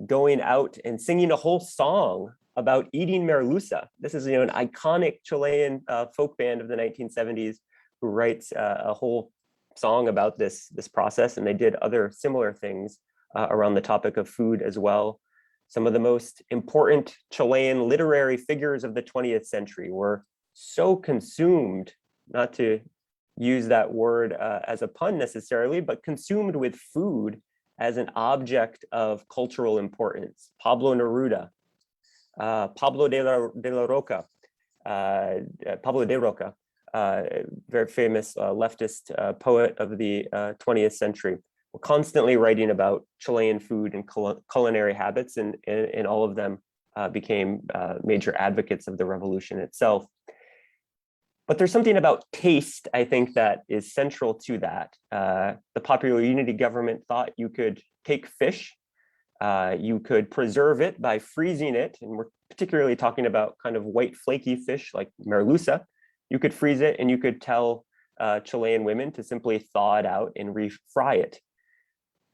going out and singing a whole song about eating merluza. This is an iconic Chilean folk band of the 1970s who writes a whole song about this process, and they did other similar things around the topic of food as well. Some of the most important Chilean literary figures of the 20th century were so consumed, not to use that word as a pun necessarily, but consumed with food as an object of cultural importance. Pablo Neruda, Pablo de Roca, very famous leftist poet of the 20th century, were constantly writing about Chilean food and culinary habits, and all of them became major advocates of the revolution itself. But there's something about taste, I think, that is central to that. The Popular Unity government thought you could take fish, you could preserve it by freezing it, and we're particularly talking about kind of white flaky fish like merluza. You could freeze it, and you could tell Chilean women to simply thaw it out and refry it.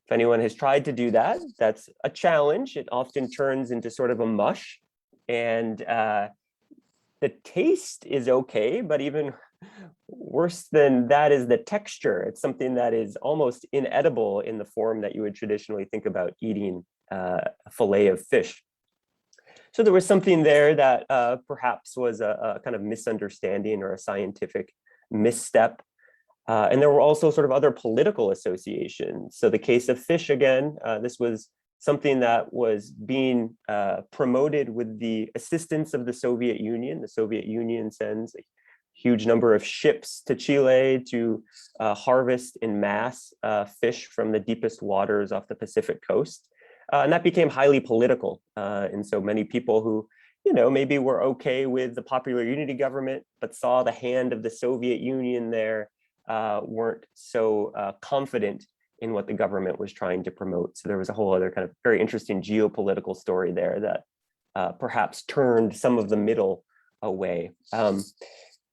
If anyone has tried to do that, that's a challenge. It often turns into sort of a mush, and the taste is okay, but even worse than that is the texture. It's something that is almost inedible in the form that you would traditionally think about eating a fillet of fish. So there was something there that perhaps was a kind of misunderstanding or a scientific misstep. And there were also sort of other political associations. So the case of fish, again, this was something that was being promoted with the assistance of the Soviet Union. The Soviet Union sends a huge number of ships to Chile to harvest in mass fish from the deepest waters off the Pacific coast. And that became highly political. And so many people who, maybe were okay with the Popular Unity government, but saw the hand of the Soviet Union there, weren't so confident in what the government was trying to promote. So there was a whole other kind of very interesting geopolitical story there that perhaps turned some of the middle away.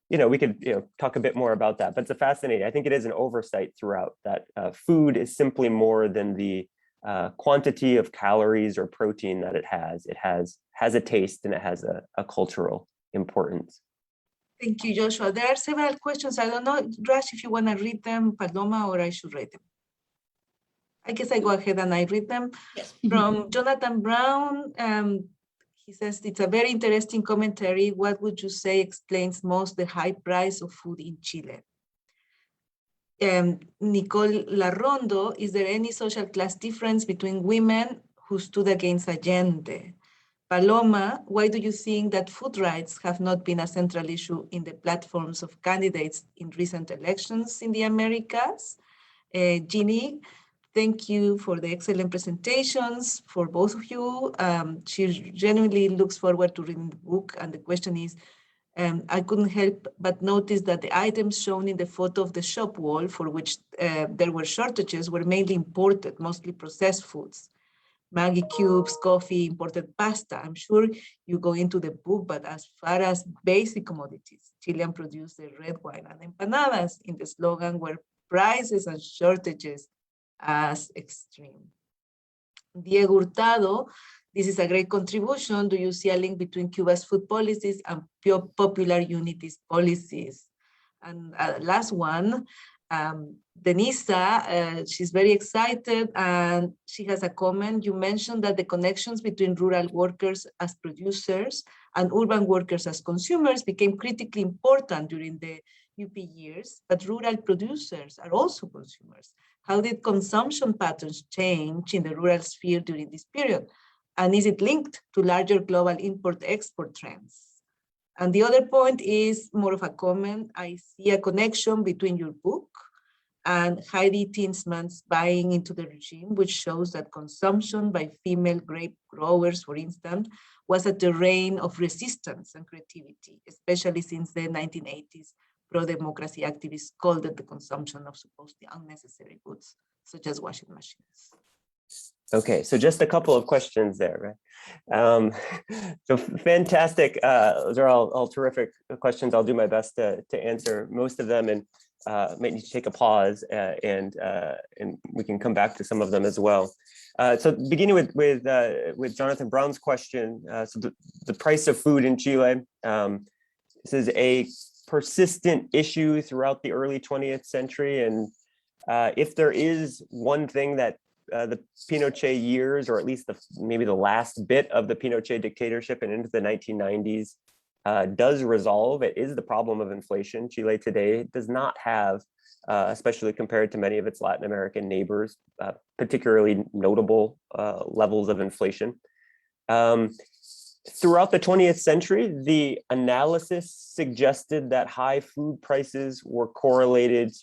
We could talk a bit more about that, but it's fascinating. I think it is an oversight throughout that food is simply more than the quantity of calories or protein that it has. It has a taste, and it has a cultural importance. Thank you, Joshua. There are several questions. I don't know, Rash, if you want to read them, Paloma, or I should read them. I guess I go ahead and I read them. Yes. From Jonathan Brown, he says, it's a very interesting commentary. What would you say explains most the high price of food in Chile? Nicole Larrondo, is there any social class difference between women who stood against Allende? Paloma, why do you think that food rights have not been a central issue in the platforms of candidates in recent elections in the Americas? Jeannie, thank you for the excellent presentations for both of you. She genuinely looks forward to reading the book, and the question is, I couldn't help but notice that the items shown in the photo of the shop wall, for which there were shortages, were mainly imported, mostly processed foods. Maggi cubes, coffee, imported pasta. I'm sure you go into the book, but as far as basic commodities, Chilean produce the red wine and empanadas in the slogan where prices and shortages as extreme. Diego Hurtado, this is a great contribution. Do you see a link between Cuba's food policies and Popular Unity's policies? And last one, Denisa, she's very excited, and she has a comment. You mentioned that the connections between rural workers as producers and urban workers as consumers became critically important during the UP years, but rural producers are also consumers. How did consumption patterns change in the rural sphere during this period? And is it linked to larger global import-export trends? And the other point is more of a comment. I see a connection between your book and Heidi Tinsman's Buying into the Regime, which shows that consumption by female grape growers, for instance, was a terrain of resistance and creativity, especially since the 1980s pro-democracy activists called it the consumption of supposedly unnecessary goods, such as washing machines. Okay, so just a couple of questions there, right? So fantastic. Those are all terrific questions. I'll do my best to answer most of them, and might need to take a pause, and we can come back to some of them as well. So beginning with Jonathan Brown's question, so the price of food in Chile. This is a persistent issue throughout the early 20th century, and if there is one thing that the Pinochet years, or at least maybe the last bit of the Pinochet dictatorship and into the 1990s, does resolve, it is the problem of inflation. Chile today does not have, especially compared to many of its Latin American neighbors, particularly notable levels of inflation. Throughout the 20th century, the analysis suggested that high food prices were correlated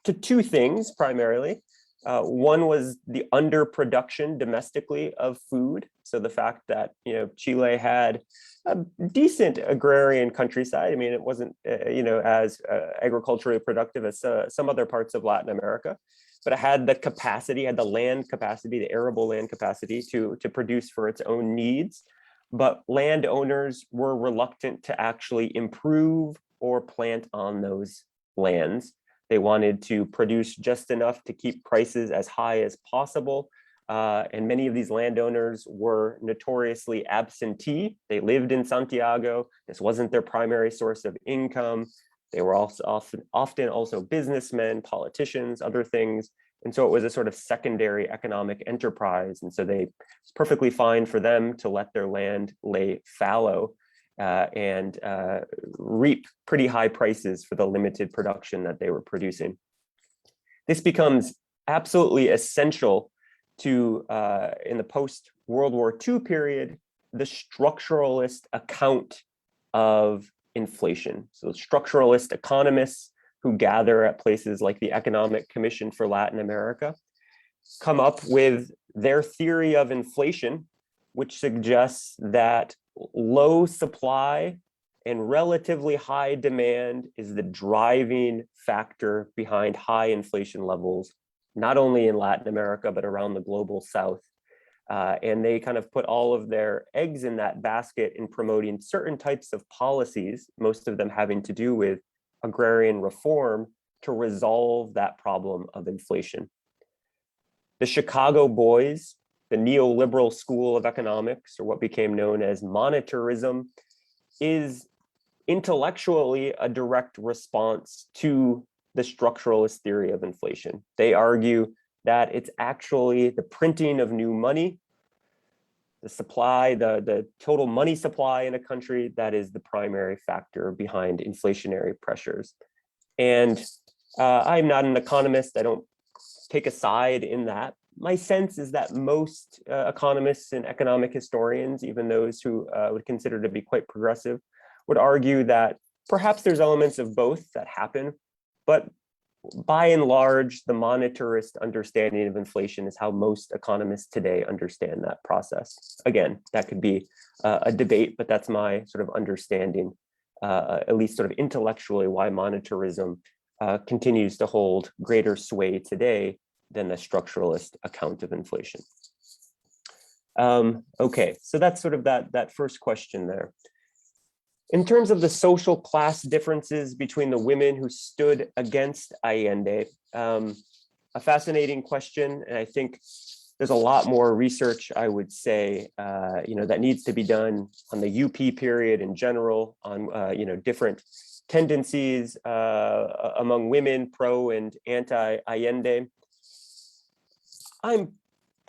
to two things primarily. One was the underproduction domestically of food. So the fact that, Chile had a decent agrarian countryside. I mean, it wasn't, as agriculturally productive as some other parts of Latin America, but it had the capacity, had the land capacity, the arable land capacity to produce for its own needs. But landowners were reluctant to actually improve or plant on those lands. They wanted to produce just enough to keep prices as high as possible. And many of these landowners were notoriously absentee. They lived in Santiago. This wasn't their primary source of income. They were also often also businessmen, politicians, other things. And so it was a sort of secondary economic enterprise. And so it's perfectly fine for them to let their land lay fallow and reap pretty high prices for the limited production that they were producing. This becomes absolutely essential to, in the post-World War II period, the structuralist account of inflation. So structuralist economists who gather at places like the Economic Commission for Latin America come up with their theory of inflation, which suggests that low supply and relatively high demand is the driving factor behind high inflation levels, not only in Latin America, but around the global South. And they kind of put all of their eggs in that basket in promoting certain types of policies, most of them having to do with agrarian reform, to resolve that problem of inflation. The Chicago boys, the neoliberal school of economics, or what became known as monetarism, is intellectually a direct response to the structuralist theory of inflation. They argue that it's actually the printing of new money, the supply, the total money supply in a country, that is the primary factor behind inflationary pressures. And I'm not an economist. I don't take a side in that. My sense is that most economists and economic historians, even those who would consider to be quite progressive, would argue that perhaps there's elements of both that happen, but by and large, the monetarist understanding of inflation is how most economists today understand that process. Again, that could be a debate, but that's my sort of understanding, at least sort of intellectually, why monetarism continues to hold greater sway today than the structuralist account of inflation. Okay, so that's sort of that first question there. In terms of the social class differences between the women who stood against Allende, a fascinating question, and I think there's a lot more research, I would say, that needs to be done on the UP period in general, on different tendencies among women, pro and anti-Allende. I'm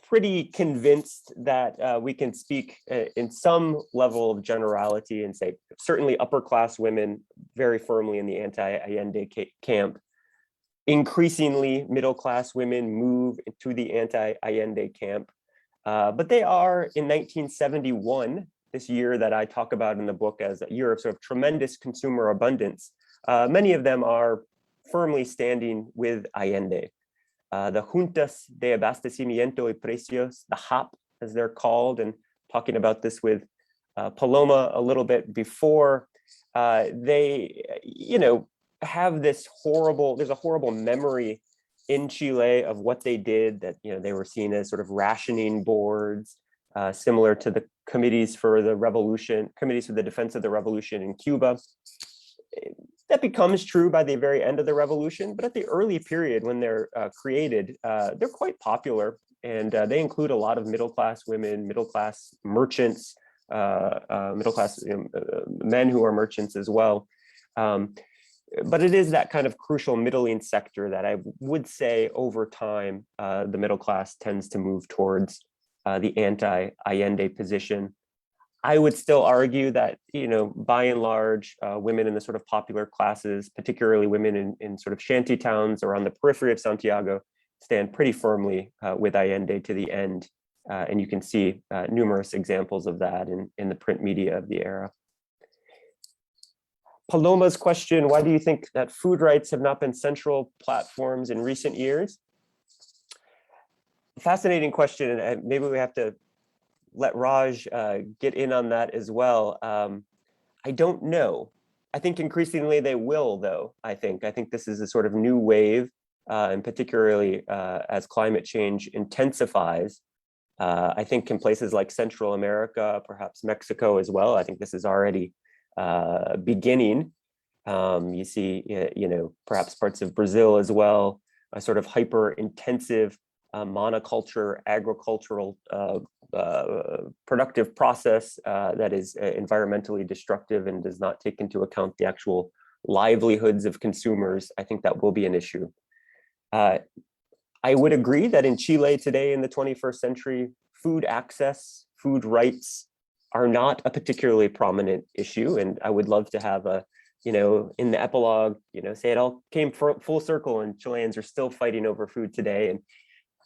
pretty convinced that we can speak in some level of generality and say certainly upper class women very firmly in the anti-Allende camp. Increasingly, middle class women move into the anti-Allende camp. But they are in 1971, this year that I talk about in the book as a year of sort of tremendous consumer abundance. Many of them are firmly standing with Allende. The Juntas de Abastecimiento y Precios, the HAP as they're called, and talking about this with Paloma a little bit before, they, have this horrible, there's a horrible memory in Chile of what they did, that they were seen as sort of rationing boards, similar to the committees for the revolution, committees for the defense of the revolution in Cuba. That becomes true by the very end of the revolution, but at the early period when they're created, they're quite popular, and they include a lot of middle-class women, middle-class merchants, middle-class men who are merchants as well. But it is that kind of crucial middling sector that I would say over time, the middle class tends to move towards the anti-Allende position. I would still argue that, by and large, women in the sort of popular classes, particularly women in sort of shanty towns or on the periphery of Santiago, stand pretty firmly with Allende to the end. And you can see numerous examples of that in the print media of the era. Paloma's question, why do you think that food rights have not been central platforms in recent years? Fascinating question, and maybe we have to let Raj get in on that as well. I don't know. I think increasingly they will, though. I think this is a sort of new wave, and particularly as climate change intensifies. I think in places like Central America, perhaps Mexico as well, I think this is already beginning. You see, perhaps parts of Brazil as well, a sort of hyper-intensive monoculture agricultural productive process that is environmentally destructive and does not take into account the actual livelihoods of consumers. I think that will be an issue. I would agree that in Chile today in the 21st century, food access, food rights are not a particularly prominent issue. And I would love to have a, in the epilogue, say it all came full circle and Chileans are still fighting over food today. And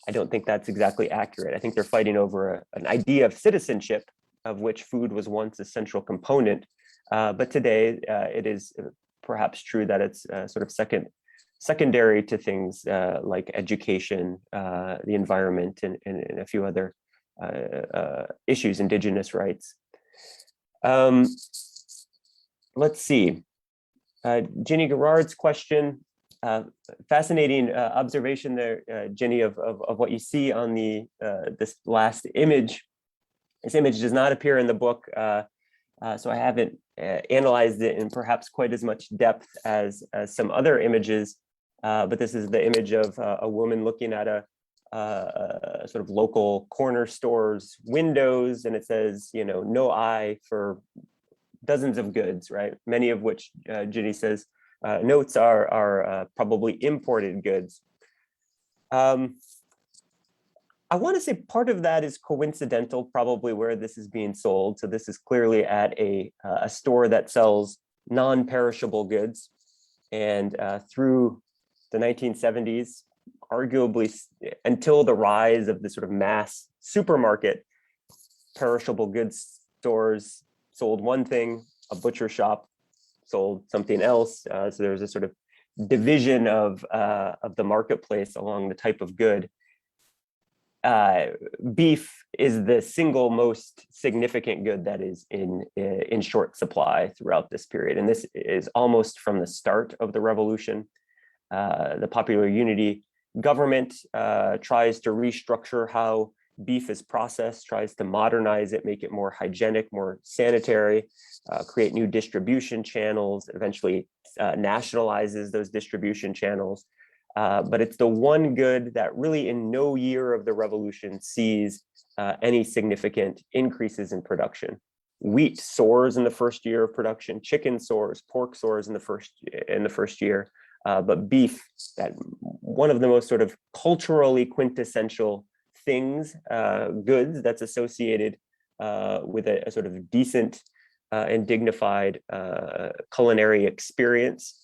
I don't think that's exactly accurate. I think they're fighting over an idea of citizenship, of which food was once a central component. But today it is perhaps true that it's sort of secondary to things like education, the environment, and a few other issues, indigenous rights. Let's see. Ginny Gerard's question, fascinating observation there, Ginny, of what you see on the this last image. This image does not appear in the book, so I haven't analyzed it in perhaps quite as much depth as some other images. But this is the image of a woman looking at a sort of local corner store's windows, and it says, no eye for dozens of goods, right? Many of which Ginny says notes are probably imported goods. I want to say part of that is coincidental, probably where this is being sold. So this is clearly at a store that sells non-perishable goods, and through the 1970s, arguably until the rise of the sort of mass supermarket, perishable goods stores sold one thing, a butcher shop sold something else. So there's a sort of division of the marketplace along the type of good. Beef is the single most significant good that is in short supply throughout this period. And this is almost from the start of the revolution. The Popular Unity government tries to restructure how beef is processed, tries to modernize it, make it more hygienic, more sanitary, create new distribution channels, eventually nationalizes those distribution channels. But it's the one good that really in no year of the revolution sees any significant increases in production. wheat soars in the first year of production, chicken soars, pork soars in the first year, but beef, that one of the most sort of culturally quintessential things, goods that's associated with a sort of decent and dignified culinary experience,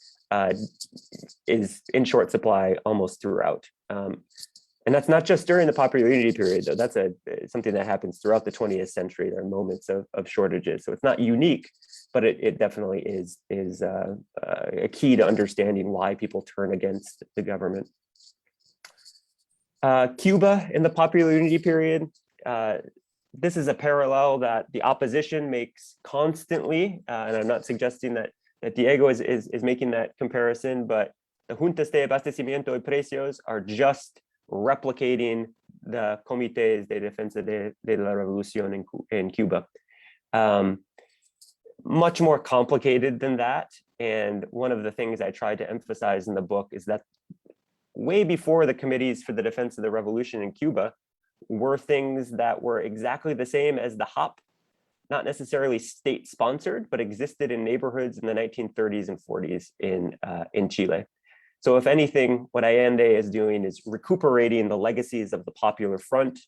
is in short supply almost throughout. And that's not just during the popular unity period, though. That's something that happens throughout the 20th century. There are moments of shortages. So it's not unique, but it definitely is a key to understanding why people turn against the government. Cuba in the popular unity period, this is a parallel that the opposition makes constantly, and I'm not suggesting that Diego is making that comparison, but the juntas de abastecimiento y precios are just replicating the comités de defensa de la revolución in Cuba. Much more complicated than that. And one of the things I tried to emphasize in the book is that way before the committees for the defense of the revolution in Cuba were things that were exactly the same as the HOP, not necessarily state-sponsored, but existed in neighborhoods in the 1930s and 40s in Chile. So if anything, what Allende is doing is recuperating the legacies of the Popular Front,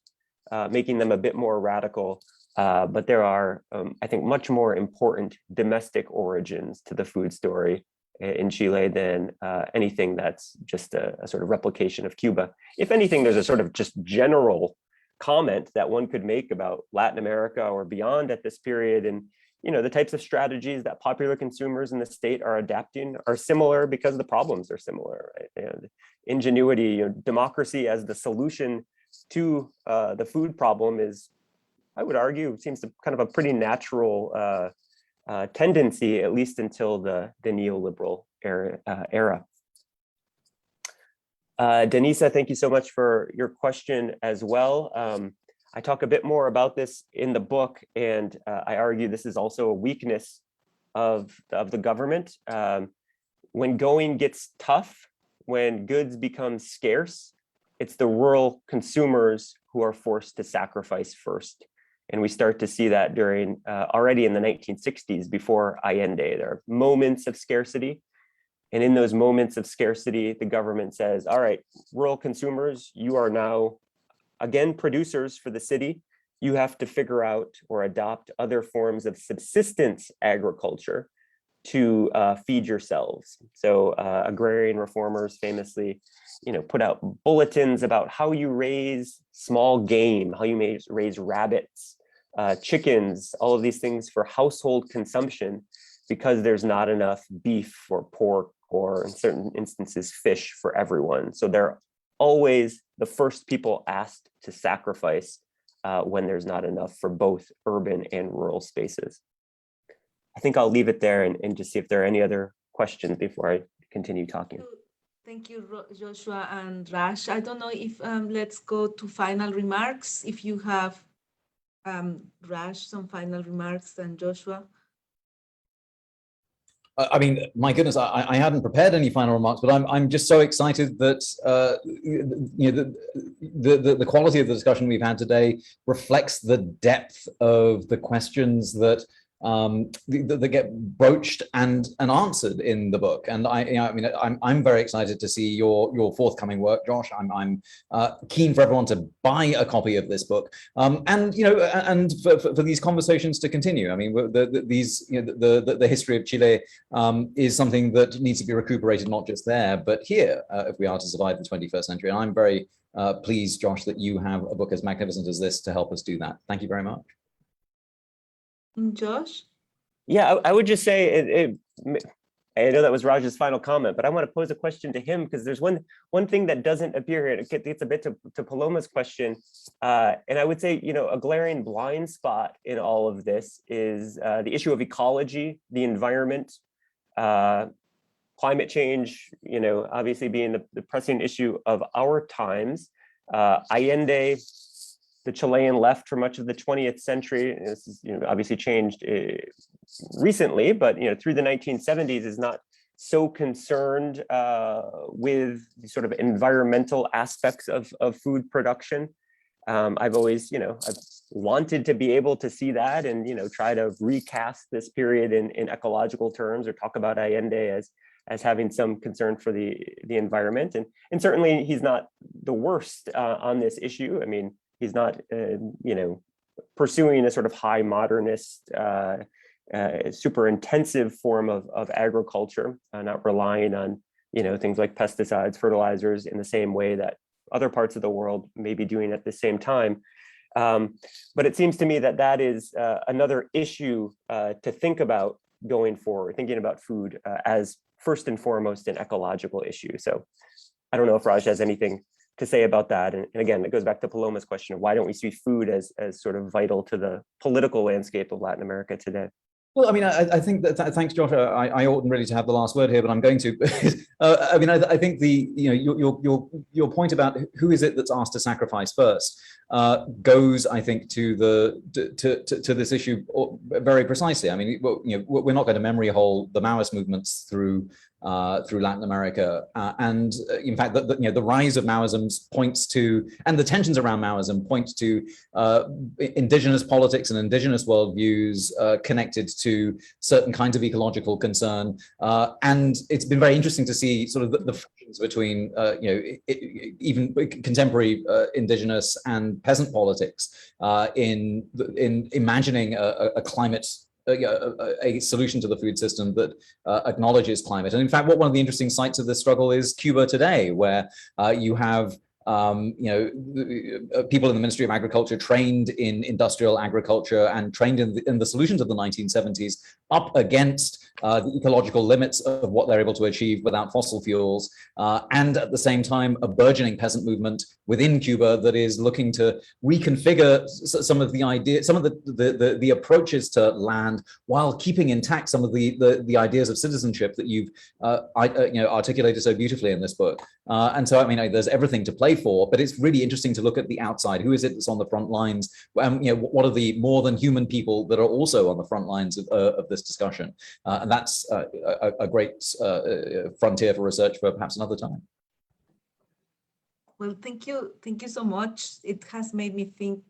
making them a bit more radical, but there are, I think, much more important domestic origins to the food story in Chile than anything that's just a sort of replication of Cuba. If anything, there's a sort of just general comment that one could make about Latin America or beyond at this period, and the types of strategies that popular consumers in the state are adapting are similar because the problems are similar, right? And ingenuity, democracy as the solution to the food problem is, I would argue, seems to kind of a pretty natural tendency, at least until the neoliberal era. Denisa, thank you so much for your question as well. I talk a bit more about this in the book, and I argue this is also a weakness of the government. When going gets tough, when goods become scarce, it's the rural consumers who are forced to sacrifice first. And we start to see that during already in the 1960s before Allende. There are moments of scarcity. And in those moments of scarcity, the government says, all right, rural consumers, you are now, again, producers for the city. You have to figure out or adopt other forms of subsistence agriculture to feed yourselves. So agrarian reformers famously, put out bulletins about how you raise small game, how you may raise rabbits, chickens, all of these things for household consumption, because there's not enough beef or pork or in certain instances fish for everyone. So they're always the first people asked to sacrifice when there's not enough for both urban and rural spaces. I think I'll leave it there and just see if there are any other questions before I continue talking. Thank you, Joshua and Rash. I don't know if let's go to final remarks. If you have, Rash, some final remarks, and Joshua. I mean, my goodness, I hadn't prepared any final remarks, but I'm just so excited that the quality of the discussion we've had today reflects the depth of the questions that that get broached and answered in the book. And I'm very excited to see your forthcoming work, Josh. I'm keen for everyone to buy a copy of this book, and for these conversations to continue. I mean, the history of Chile is something that needs to be recuperated, not just there, but here, if we are to survive the 21st century. And I'm very pleased, Josh, that you have a book as magnificent as this to help us do that. Thank you very much. Josh? Yeah, I would just say, I know that was Raj's final comment, but I want to pose a question to him, because there's one thing that doesn't appear here. It gets a bit to Paloma's question. And I would say, a glaring blind spot in all of this is the issue of ecology, the environment, climate change, obviously being the pressing issue of our times. Allende, the Chilean left for much of the 20th century, this is obviously changed recently, but through the 1970s is not so concerned with the sort of environmental aspects of food production. I've always, I've wanted to be able to see that and, try to recast this period in ecological terms, or talk about Allende as having some concern for the environment. And certainly he's not the worst on this issue. I mean, he's not, pursuing a sort of high modernist, super intensive form of agriculture, not relying on, things like pesticides, fertilizers in the same way that other parts of the world may be doing at the same time. But it seems to me that is another issue to think about going forward, thinking about food as first and foremost an ecological issue. So I don't know if Raj has anything to say about that. And again, it goes back to Paloma's question of why don't we see food as sort of vital to the political landscape of Latin America today? Well, I mean, I think that, thanks, Josh. I oughtn't really to have the last word here, but I'm going to. I mean, I think your point about who is it that's asked to sacrifice first goes, I think, to this issue very precisely. I mean, we're not going to memory hole the Maoist movements through Latin America, and in fact, the rise of Maoism points to, and the tensions around Maoism point to indigenous politics and indigenous worldviews connected to certain kinds of ecological concern, and it's been very interesting to see sort of the frictions between even contemporary indigenous and peasant politics in imagining a climate. A solution to the food system that acknowledges climate. And in fact, one of the interesting sites of this struggle is Cuba today, where you have people in the Ministry of Agriculture trained in industrial agriculture and trained in the solutions of the 1970s up against the ecological limits of what they're able to achieve without fossil fuels, and at the same time a burgeoning peasant movement within Cuba that is looking to reconfigure some of the ideas, some of the approaches to land, while keeping intact some of the ideas of citizenship that you've articulated so beautifully in this book. And so, I mean, there's everything to play for, but it's really interesting to look at the outside. Who is it that's on the front lines? What are the more than human people that are also on the front lines of this discussion? And that's a great frontier for research for perhaps another time. Well, thank you so much. It has made me think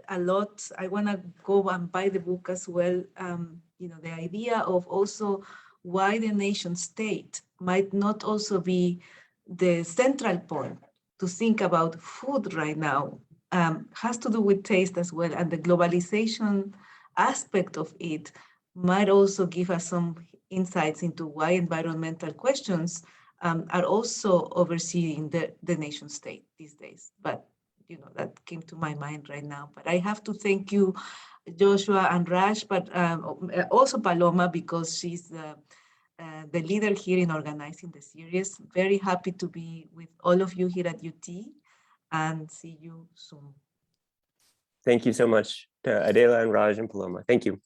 a lot. I want to go and buy the book as well. The idea of also why the nation state might not also be the central point to think about food right now, has to do with taste as well. And the globalization aspect of it might also give us some insights into why environmental questions are also overseeing the nation state these days. But, that came to my mind right now. But I have to thank you, Joshua and Raj, but also Paloma, because she's the leader here in organizing the series. Very happy to be with all of you here at UT, and see you soon. Thank you so much to Adela and Raj and Paloma. Thank you.